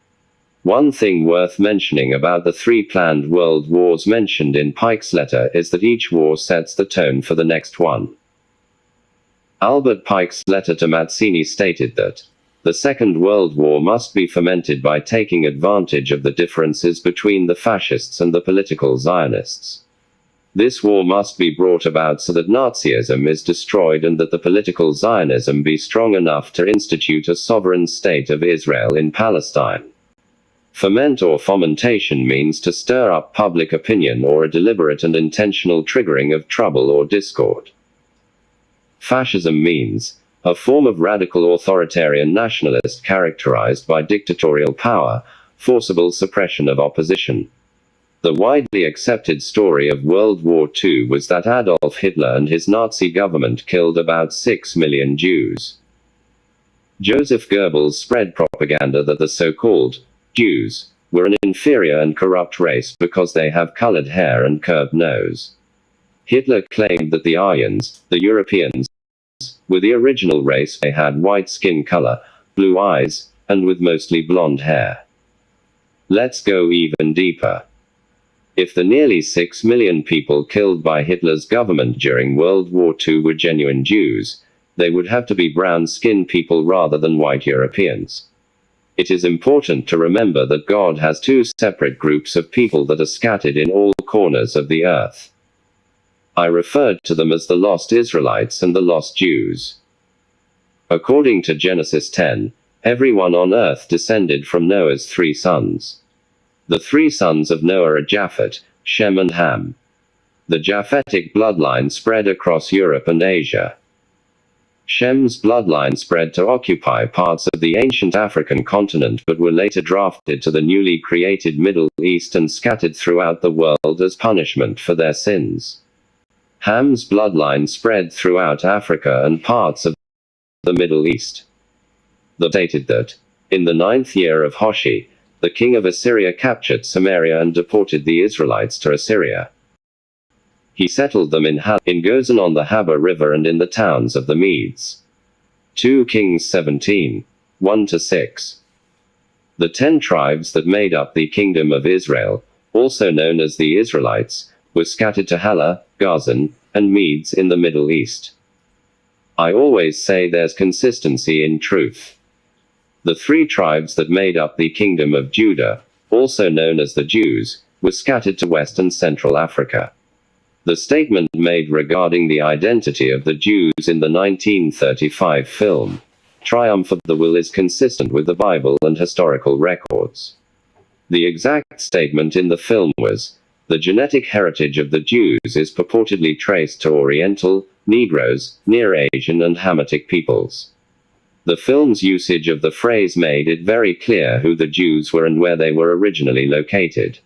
One thing worth mentioning about the 3 planned world wars mentioned in Pike's letter is that each war sets the tone for the next one. Albert Pike's letter to Mazzini stated that the Second World War must be fomented by taking advantage of the differences between the fascists and the political Zionists. This war must be brought about so that Nazism is destroyed and that the political Zionism be strong enough to institute a sovereign state of Israel in Palestine. Foment or fomentation means to stir up public opinion or a deliberate and intentional triggering of trouble or discord. Fascism means a form of radical authoritarian nationalist characterized by dictatorial power, forcible suppression of opposition. The widely accepted story of World War II was that Adolf Hitler and his Nazi government killed about 6 million Jews. Joseph Goebbels spread propaganda that the so-called Jews were an inferior and corrupt race because they have colored hair and curved nose. Hitler claimed that the Aryans, the Europeans, were the original race. They had white skin color, blue eyes, and with mostly blonde hair. Let's go even deeper. If the nearly 6 million people killed by Hitler's government during World War II were genuine Jews, they would have to be brown-skinned people rather than white Europeans. It is important to remember that God has 2 separate groups of people that are scattered in all corners of the earth. I referred to them as the lost Israelites and the lost Jews. According to Genesis 10, Everyone on earth descended from Noah's 3 sons. The 3 sons of Noah are Japhet, Shem and Ham. The Japhetic bloodline spread across Europe and Asia. Shem's bloodline spread to occupy parts of the ancient African continent but were later drafted to the newly created Middle East and scattered throughout the world as punishment for their sins. Ham's bloodline spread throughout Africa and parts of the Middle East. Stated that, in the 9th year of Hoshi, the king of Assyria captured Samaria and deported the Israelites to Assyria. He settled them in Gozan on the Haber River and in the towns of the Medes. 2 Kings 17, 1-6. The 10 tribes that made up the kingdom of Israel, also known as the Israelites, were scattered to Hala, Gozan, and Medes in the Middle East. I always say there's consistency in truth. The 3 tribes that made up the kingdom of Judah, also known as the Jews, were scattered to West and Central Africa. The statement made regarding the identity of the Jews in the 1935 film, Triumph of the Will, is consistent with the Bible and historical records. The exact statement in the film was, the genetic heritage of the Jews is purportedly traced to Oriental, Negroes, Near Asian and Hamitic peoples. The film's usage of the phrase made it very clear who the Jews were and where they were originally located.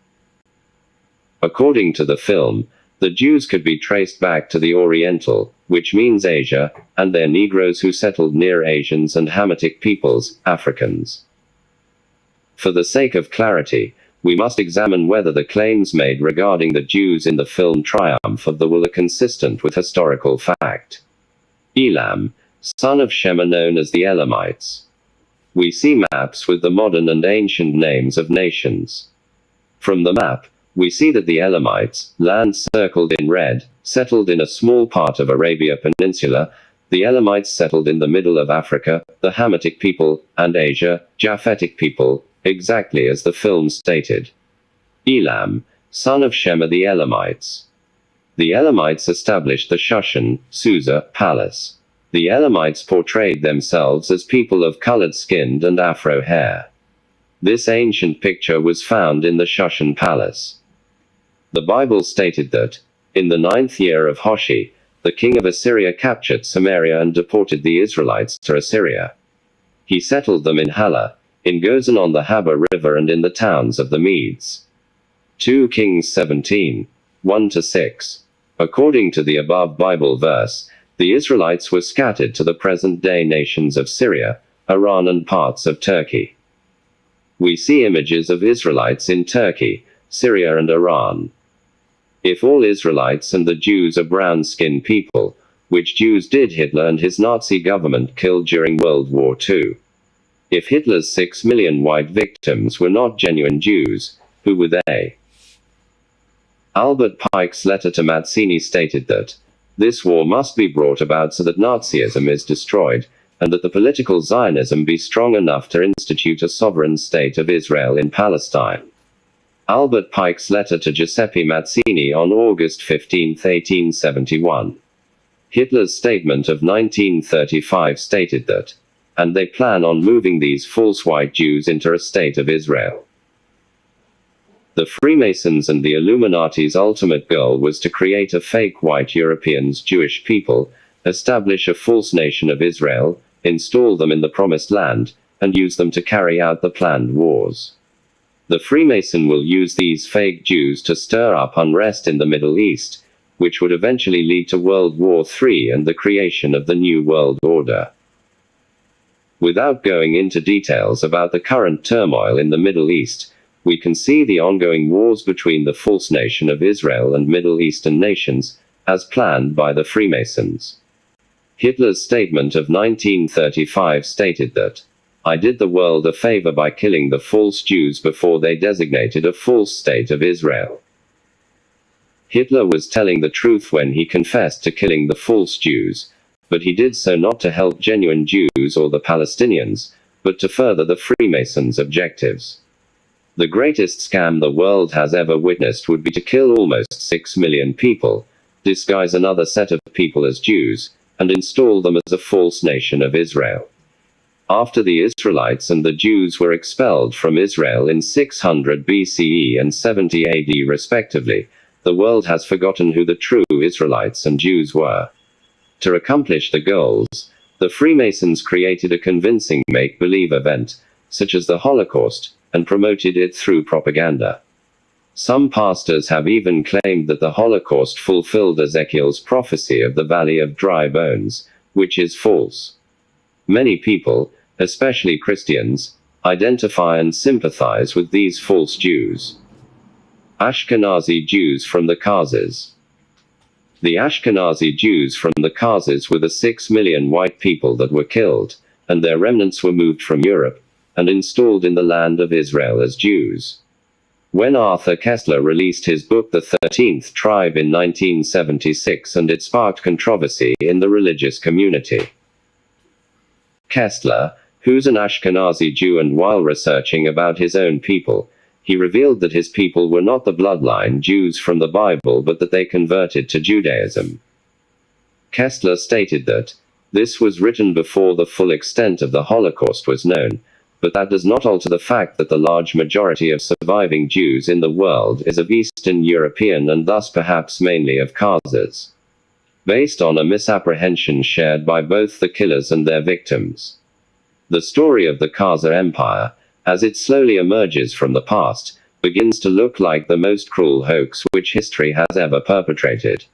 According to the film, the Jews could be traced back to the Oriental, which means Asia, and their Negroes who settled near Asians and Hamitic peoples, Africans. For the sake of clarity, we must examine whether the claims made regarding the Jews in the film Triumph of the Will are consistent with historical fact. Elam, son of Shem, are known as the Elamites. We see maps with the modern and ancient names of nations. From the map, we see that the Elamites, land circled in red, settled in a small part of Arabia Peninsula, the Elamites settled in the middle of Africa, the Hamitic people, and Asia, Japhetic people, exactly as the film stated. Elam, son of Shem, are the Elamites. The Elamites established the Shushan, Susa, palace. The Elamites portrayed themselves as people of colored-skinned and afro hair. This ancient picture was found in the Shushan palace. The Bible stated that, in the 9th year of Hoshi, the king of Assyria captured Samaria and deported the Israelites to Assyria. He settled them in Hala, in Gozan on the Haber River and in the towns of the Medes. 2 Kings 17, 1-6. According to the above Bible verse, the Israelites were scattered to the present-day nations of Syria, Iran and parts of Turkey. We see images of Israelites in Turkey, Syria and Iran. If all Israelites and the Jews are brown-skinned people, which Jews did Hitler and his Nazi government kill during World War II? If Hitler's 6 million white victims were not genuine Jews, who were they? Albert Pike's letter to Mazzini stated that, this war must be brought about so that Nazism is destroyed, and that the political Zionism be strong enough to institute a sovereign state of Israel in Palestine. Albert Pike's letter to Giuseppe Mazzini on August 15, 1871. Hitler's statement of 1935 stated that, and they plan on moving these false white Jews into a state of Israel. The Freemasons and the Illuminati's ultimate goal was to create a fake white Europeans Jewish people, establish a false nation of Israel, install them in the Promised Land, and use them to carry out the planned wars. The Freemason will use these fake Jews to stir up unrest in the Middle East, which would eventually lead to World War III and the creation of the New World Order. Without going into details about the current turmoil in the Middle East, we can see the ongoing wars between the false nation of Israel and Middle Eastern nations, as planned by the Freemasons. Hitler's statement of 1935 stated that, I did the world a favor by killing the false Jews before they designated a false state of Israel. Hitler was telling the truth when he confessed to killing the false Jews, but he did so not to help genuine Jews or the Palestinians, but to further the Freemasons' objectives. The greatest scam the world has ever witnessed would be to kill almost 6 million people, disguise another set of people as Jews, and install them as a false nation of Israel. After the Israelites and the Jews were expelled from Israel in 600 BCE and 70 AD respectively, the world has forgotten who the true Israelites and Jews were. To accomplish the goals, the Freemasons created a convincing make-believe event, such as the Holocaust, and promoted it through propaganda. Some pastors have even claimed that the Holocaust fulfilled Ezekiel's prophecy of the Valley of Dry Bones, which is false. Many people, especially Christians, identify and sympathize with these false Jews. Ashkenazi Jews from the Khazars. The Ashkenazi Jews from the Khazars were the 6 million white people that were killed, and their remnants were moved from Europe, and installed in the land of Israel as Jews. When Arthur Koestler released his book The 13th Tribe in 1976, and it sparked controversy in the religious community. Koestler, who's an Ashkenazi Jew, and while researching about his own people, he revealed that his people were not the bloodline Jews from the Bible, but that they converted to Judaism. Koestler stated that this was written before the full extent of the Holocaust was known, but that does not alter the fact that the large majority of surviving Jews in the world is of Eastern European and thus perhaps mainly of Khazars. Based on a misapprehension shared by both the killers and their victims. The story of the Khazar Empire, as it slowly emerges from the past, begins to look like the most cruel hoax which history has ever perpetrated.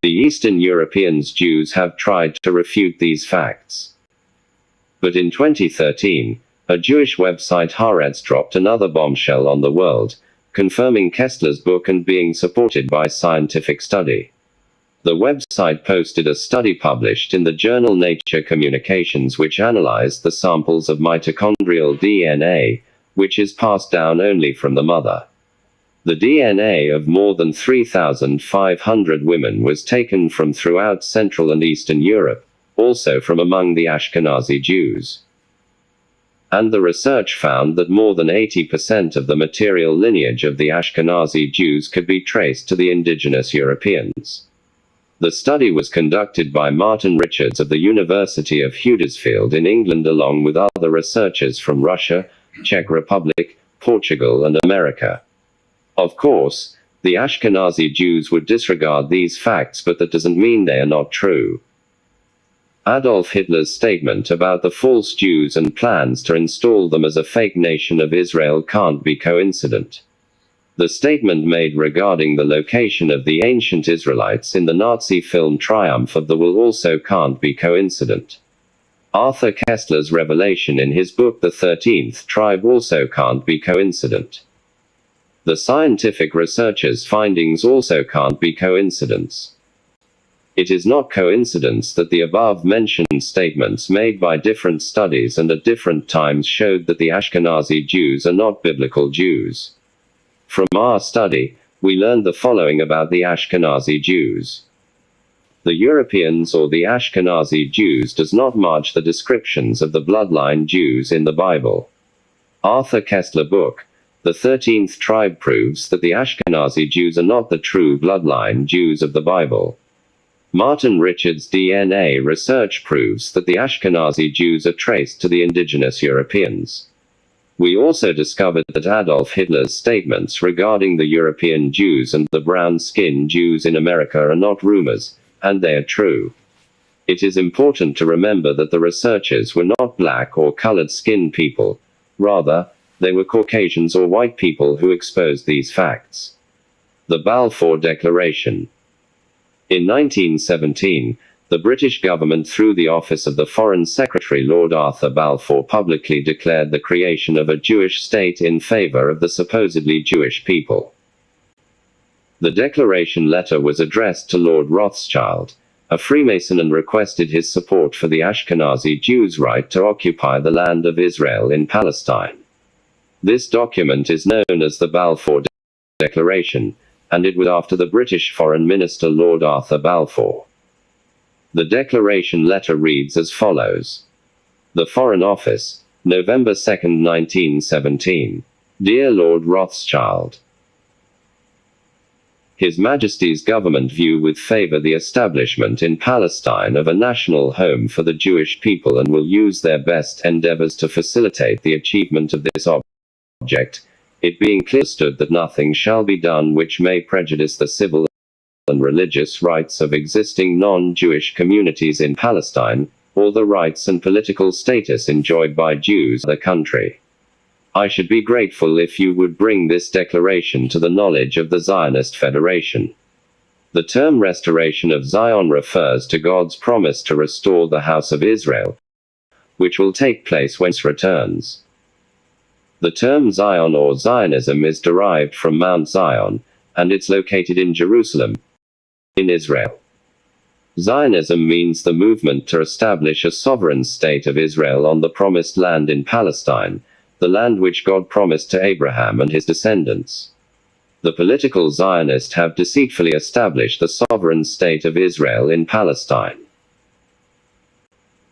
The Eastern Europeans Jews have tried to refute these facts. But in 2013, a Jewish website Haaretz dropped another bombshell on the world, confirming Koestler's book and being supported by scientific study. The website posted a study published in the journal Nature Communications which analyzed the samples of mitochondrial DNA, which is passed down only from the mother. The DNA of more than 3,500 women was taken from throughout Central and Eastern Europe, also from among the Ashkenazi Jews. And the research found that more than 80% of the material lineage of the Ashkenazi Jews could be traced to the indigenous Europeans. The study was conducted by Martin Richards of the University of Huddersfield in England along with other researchers from Russia, Czech Republic, Portugal and America. Of course, the Ashkenazi Jews would disregard these facts, but that doesn't mean they are not true. Adolf Hitler's statement about the false Jews and plans to install them as a fake nation of Israel can't be coincident. The statement made regarding the location of the ancient Israelites in the Nazi film Triumph of the Will also can't be coincident. Arthur Koestler's revelation in his book The 13th Tribe also can't be coincident. The scientific researchers' findings also can't be coincidence. It is not coincidence that the above-mentioned statements made by different studies and at different times showed that the Ashkenazi Jews are not biblical Jews. From our study, we learned the following about the Ashkenazi Jews. The Europeans or the Ashkenazi Jews does not match the descriptions of the bloodline Jews in the Bible. Arthur Koestler book, The 13th Tribe proves that the Ashkenazi Jews are not the true bloodline Jews of the Bible. Martin Richards' DNA research proves that the Ashkenazi Jews are traced to the indigenous Europeans. We also discovered that Adolf Hitler's statements regarding the European Jews and the brown-skinned Jews in America are not rumors, and they are true. It is important to remember that the researchers were not black or colored-skinned people. Rather, they were Caucasians or white people who exposed these facts. The Balfour Declaration. In 1917, the British government through the office of the Foreign Secretary Lord Arthur Balfour publicly declared the creation of a Jewish state in favor of the supposedly Jewish people. The declaration letter was addressed to Lord Rothschild, a Freemason, and requested his support for the Ashkenazi Jews' right to occupy the land of Israel in Palestine. This document is known as the Balfour Declaration, and it was after the British Foreign Minister Lord Arthur Balfour. The declaration letter reads as follows. The Foreign Office, November 2, 1917. Dear Lord Rothschild. His Majesty's government view with favor the establishment in Palestine of a national home for the Jewish people and will use their best endeavors to facilitate the achievement of this object, it being clearly understood that nothing shall be done which may prejudice the civil and religious rights of existing non-Jewish communities in Palestine, or the rights and political status enjoyed by Jews in the country. I should be grateful if you would bring this declaration to the knowledge of the Zionist Federation. The term restoration of Zion refers to God's promise to restore the house of Israel, which will take place when He returns. The term Zion or Zionism is derived from Mount Zion, and it's located in Jerusalem, in Israel. Zionism means the movement to establish a sovereign state of Israel on the promised land in Palestine, the land which God promised to Abraham and his descendants. The political Zionists have deceitfully established the sovereign state of Israel in Palestine.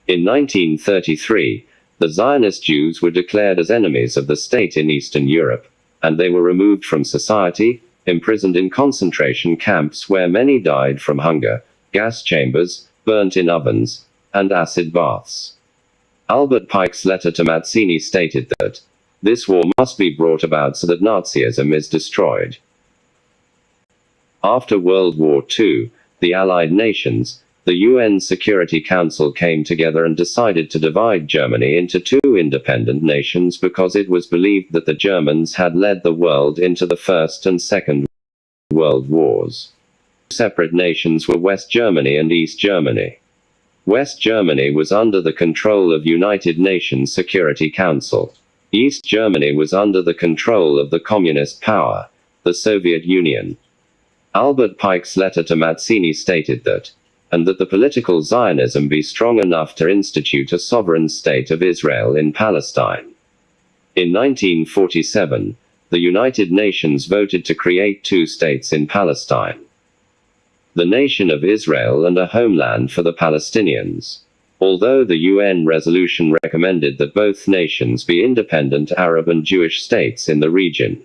In 1933, the Zionist Jews were declared as enemies of the state in Eastern Europe, and they were removed from society, imprisoned in concentration camps where many died from hunger, gas chambers, burnt in ovens, and acid baths. Albert Pike's letter to Mazzini stated that this war must be brought about so that Nazism is destroyed. After World War II, the Allied nations, the UN Security Council came together and decided to divide Germany into two independent nations because it was believed that the Germans had led the world into the First and Second World Wars. Separate nations were West Germany and East Germany. West Germany was under the control of United Nations Security Council. East Germany was under the control of the communist power, the Soviet Union. Albert Pike's letter to Mazzini stated that, and that the political Zionism be strong enough to institute a sovereign state of Israel in Palestine. In 1947, the United Nations voted to create two states in Palestine: the nation of Israel and a homeland for the Palestinians. Although the UN resolution recommended that both nations be independent Arab and Jewish states in the region.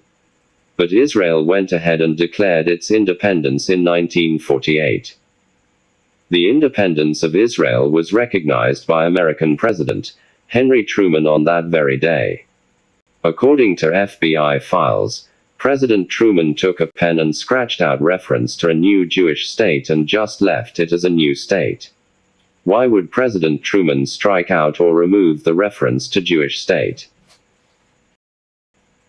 But Israel went ahead and declared its independence in 1948. The independence of Israel was recognized by American President Henry Truman on that very day. According to FBI files, President Truman took a pen and scratched out reference to a new Jewish state and just left it as a new state. Why would President Truman strike out or remove the reference to Jewish state?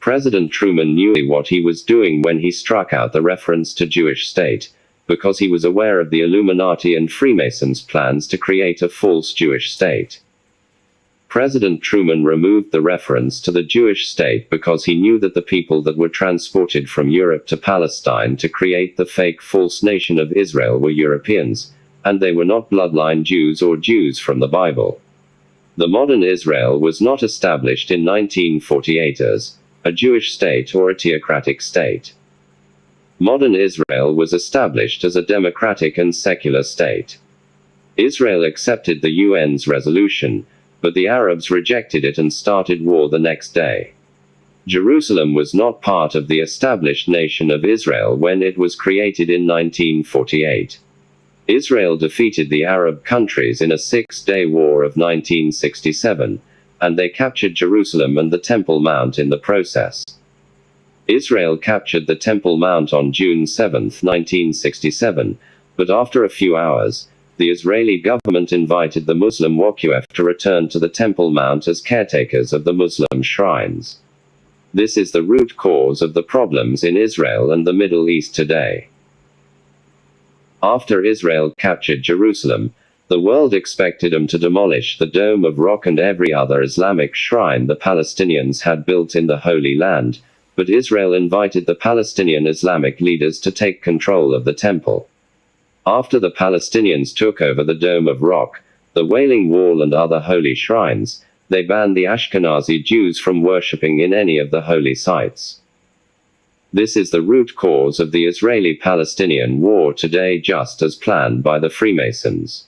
President Truman knew what he was doing when he struck out the reference to Jewish state, because he was aware of the Illuminati and Freemasons' plans to create a false Jewish state. President Truman removed the reference to the Jewish state because he knew that the people that were transported from Europe to Palestine to create the fake false nation of Israel were Europeans, and they were not bloodline Jews or Jews from the Bible. The modern Israel was not established in 1948 as a Jewish state or a theocratic state. Modern Israel was established as a democratic and secular state. Israel accepted the UN's resolution, but the Arabs rejected it and started war the next day. Jerusalem was not part of the established nation of Israel when it was created in 1948. Israel defeated the Arab countries in a six-day war of 1967, and they captured Jerusalem and the Temple Mount in the process. Israel captured the Temple Mount on June 7, 1967, but after a few hours, the Israeli government invited the Muslim Waqf to return to the Temple Mount as caretakers of the Muslim shrines. This is the root cause of the problems in Israel and the Middle East today. After Israel captured Jerusalem, the world expected them to demolish the Dome of Rock and every other Islamic shrine the Palestinians had built in the Holy Land, but Israel invited the Palestinian Islamic leaders to take control of the temple. After the Palestinians took over the Dome of Rock, the Wailing Wall and other holy shrines, they banned the Ashkenazi Jews from worshipping in any of the holy sites. This is the root cause of the Israeli-Palestinian war today, just as planned by the Freemasons.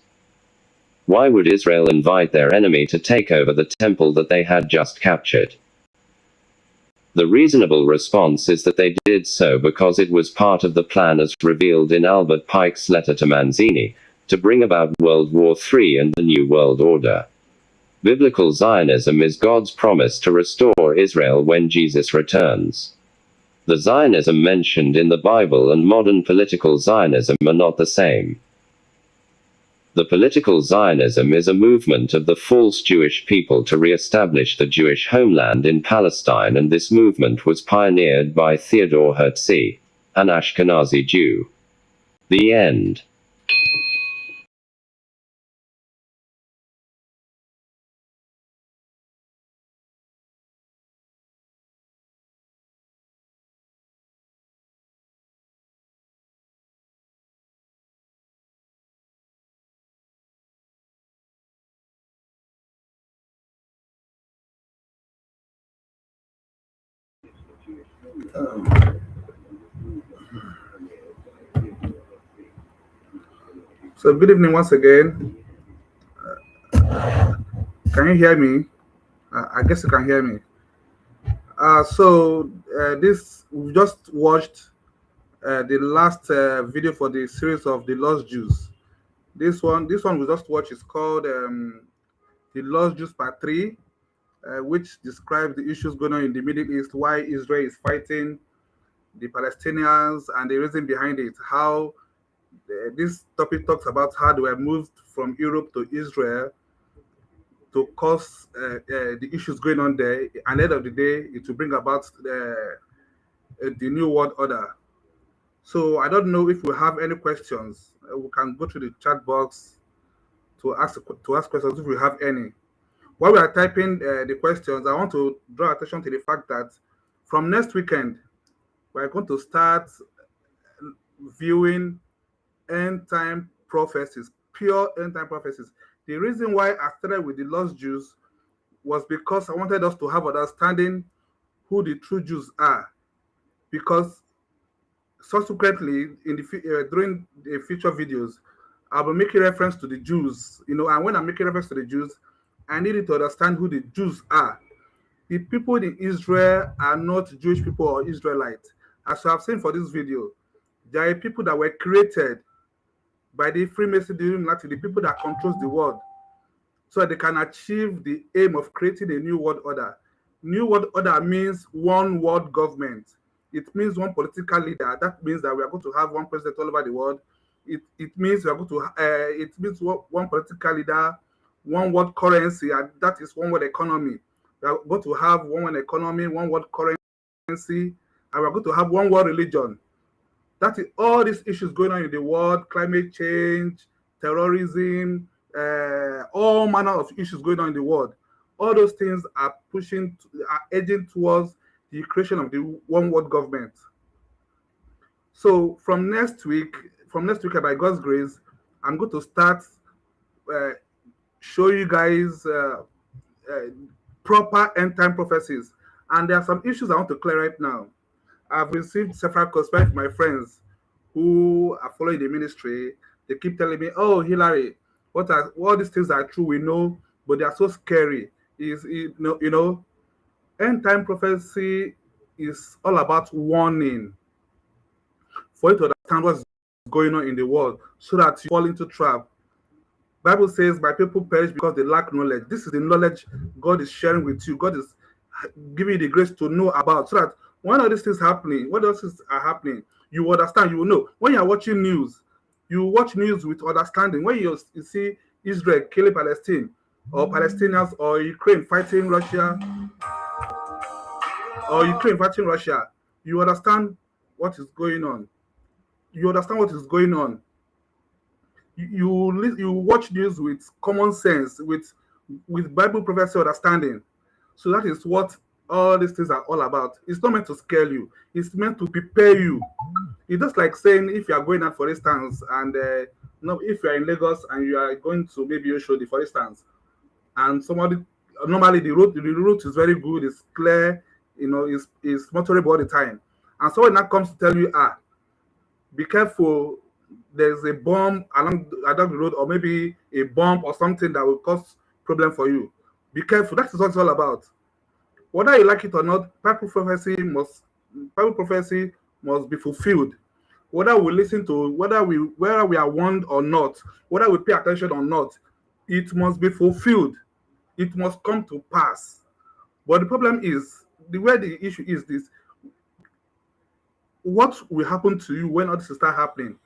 Why would Israel invite their enemy to take over the temple that they had just captured? The reasonable response is that they did so because it was part of the plan as revealed in Albert Pike's letter to Manzini, to bring about World War III and the New World Order. Biblical Zionism is God's promise to restore Israel when Jesus returns. The Zionism mentioned in the Bible and modern political Zionism are not the same. The political Zionism is a movement of the false Jewish people to re-establish the Jewish homeland in Palestine, and this movement was pioneered by Theodor Herzl, an Ashkenazi Jew. The end. So good evening once again. Can you hear me? I guess you can hear me. This we just watched the last video for the series of the Lost Jews. This one we just watched is called the Lost Jews Part 3, which describes the issues going on in the Middle East, why Israel is fighting the Palestinians, and the reason behind it. How this topic talks about how they were moved from Europe to Israel to cause the issues going on there. And at the end of the day, it will bring about the new world order. So I don't know if we have any questions. We can go to the chat box to ask questions if we have any. While we are typing the questions, I want to draw attention to the fact that from next weekend, we're going to start viewing end time prophecies, pure end time prophecies. The reason why I started with the lost Jews was because I wanted us to have understanding who the true Jews are. Because subsequently, in the during the future videos, I'll be making reference to the Jews. And when I'm making reference to the Jews, I needed to understand who the Jews are. The people in Israel are not Jewish people or Israelites. As I have seen for this video, there are people that were created by the Freemason, the Illuminati, the people that controls the world, so that they can achieve the aim of creating a new world order. New world order means one world government. It means one political leader. That means that we are going to have one president all over the world. It means we are going to it means one political leader, one world currency, and that is one world economy. We are going to have one world economy, one world currency, and we are going to have one world religion. That is all these issues going on in the world: climate change, terrorism, all manner of issues going on in the world. All those things are edging towards the creation of the one world government. So from next week, by God's grace, I'm going to start show you guys proper end time prophecies. And there are some issues I want to clear right now. I've received several calls from my friends who are following the ministry. They keep telling me, "Oh, Hillary, all these things are true, we know, but they are so scary." End time prophecy is all about warning for you to understand what's going on in the world, so that you fall into trap. Bible says, "My people perish because they lack knowledge." This is the knowledge God is sharing with you. God is giving you the grace to know about, so that when all these things happening, what else are happening, you understand, you will know. When you're watching news, you watch news with understanding. When you see Israel killing Palestine, or Palestinians, or Ukraine fighting Russia, you understand what is going on. You understand what is going on. You watch news with common sense, with Bible prophecy understanding. So that is what all these things are all about. It's not meant to scare you. It's meant to prepare you. It's just like saying, if you are going out, for instance, and if you are in Lagos and you are going to maybe Oshodi, for instance, and somebody, normally the route is very good, it's clear, it's motorable all the time, and someone now comes to tell you, be careful, there's a bomb along the road, or maybe a bomb or something that will cause problem for you. Be careful. That is what it's all about. Whether you like it or not, Bible prophecy must be fulfilled. Whether we listen to, whether we are warned or not, whether we pay attention or not, it must be fulfilled. It must come to pass. But the problem is, the way the issue is this: what will happen to you when all this start happening?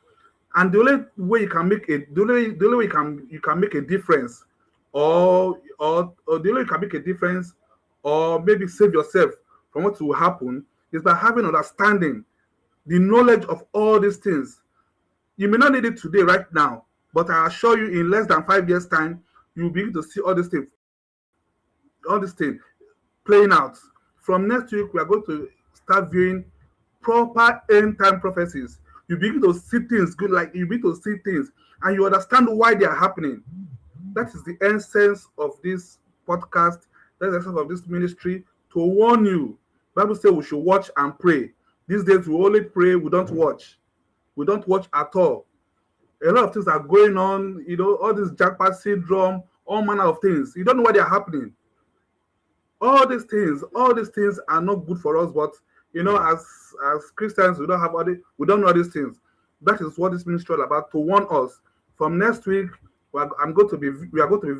And the only way you can make it, the only way you can make a difference, or the only way you can make a difference, or maybe save yourself from what will happen, is by having understanding, the knowledge of all these things. You may not need it today, right now, but I assure you, in less than 5 years' time, you'll begin to see all these things playing out. From next week, we are going to start viewing proper end time prophecies. You begin to see things good, like you begin to see things, and you understand why they are happening. That is the essence of this podcast. That's the essence of this ministry, to warn you. Bible says we should watch and pray. These days we only pray, we don't watch. We don't watch at all. A lot of things are going on, all this jackpot syndrome, all manner of things. You don't know why they are happening. All these things are not good for us, but as Christians, we don't know these things. That is what this ministry is all about, to warn us. From next week, we are going to be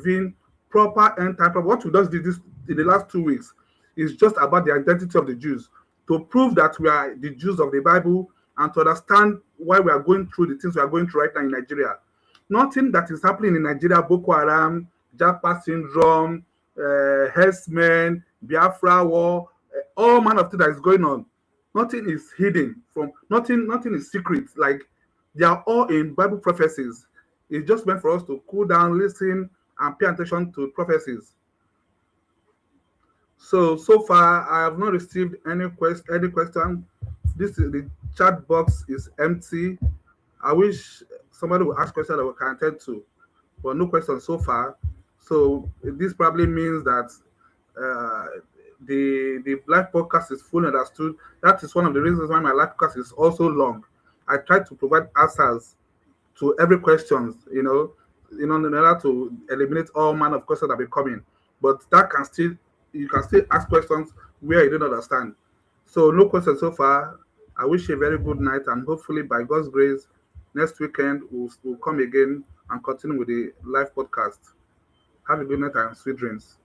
viewing proper end time. What we just did this in the last 2 weeks is just about the identity of the Jews, to prove that we are the Jews of the Bible, and to understand why we are going through the things we are going through right now in Nigeria. Nothing that is happening in Nigeria, Boko Haram, Japa syndrome, herdsmen, Biafra war, all manner of things that is going on. Nothing is hidden from, nothing is secret. Like, they are all in Bible prophecies. It's just meant for us to cool down, listen, and pay attention to prophecies. So far, I have not received any question. The chat box is empty. I wish somebody would ask questions that we can attend to, but no questions so far. So this probably means that the live podcast is fully understood. That is one of the reasons why my live podcast is also long. I try to provide answers to every question, in order to eliminate all manner of questions that be coming. But you can still ask questions where you don't understand. So no questions so far. I wish you a very good night, and hopefully by God's grace, next weekend we'll come again and continue with the live podcast. Have a good night and sweet dreams.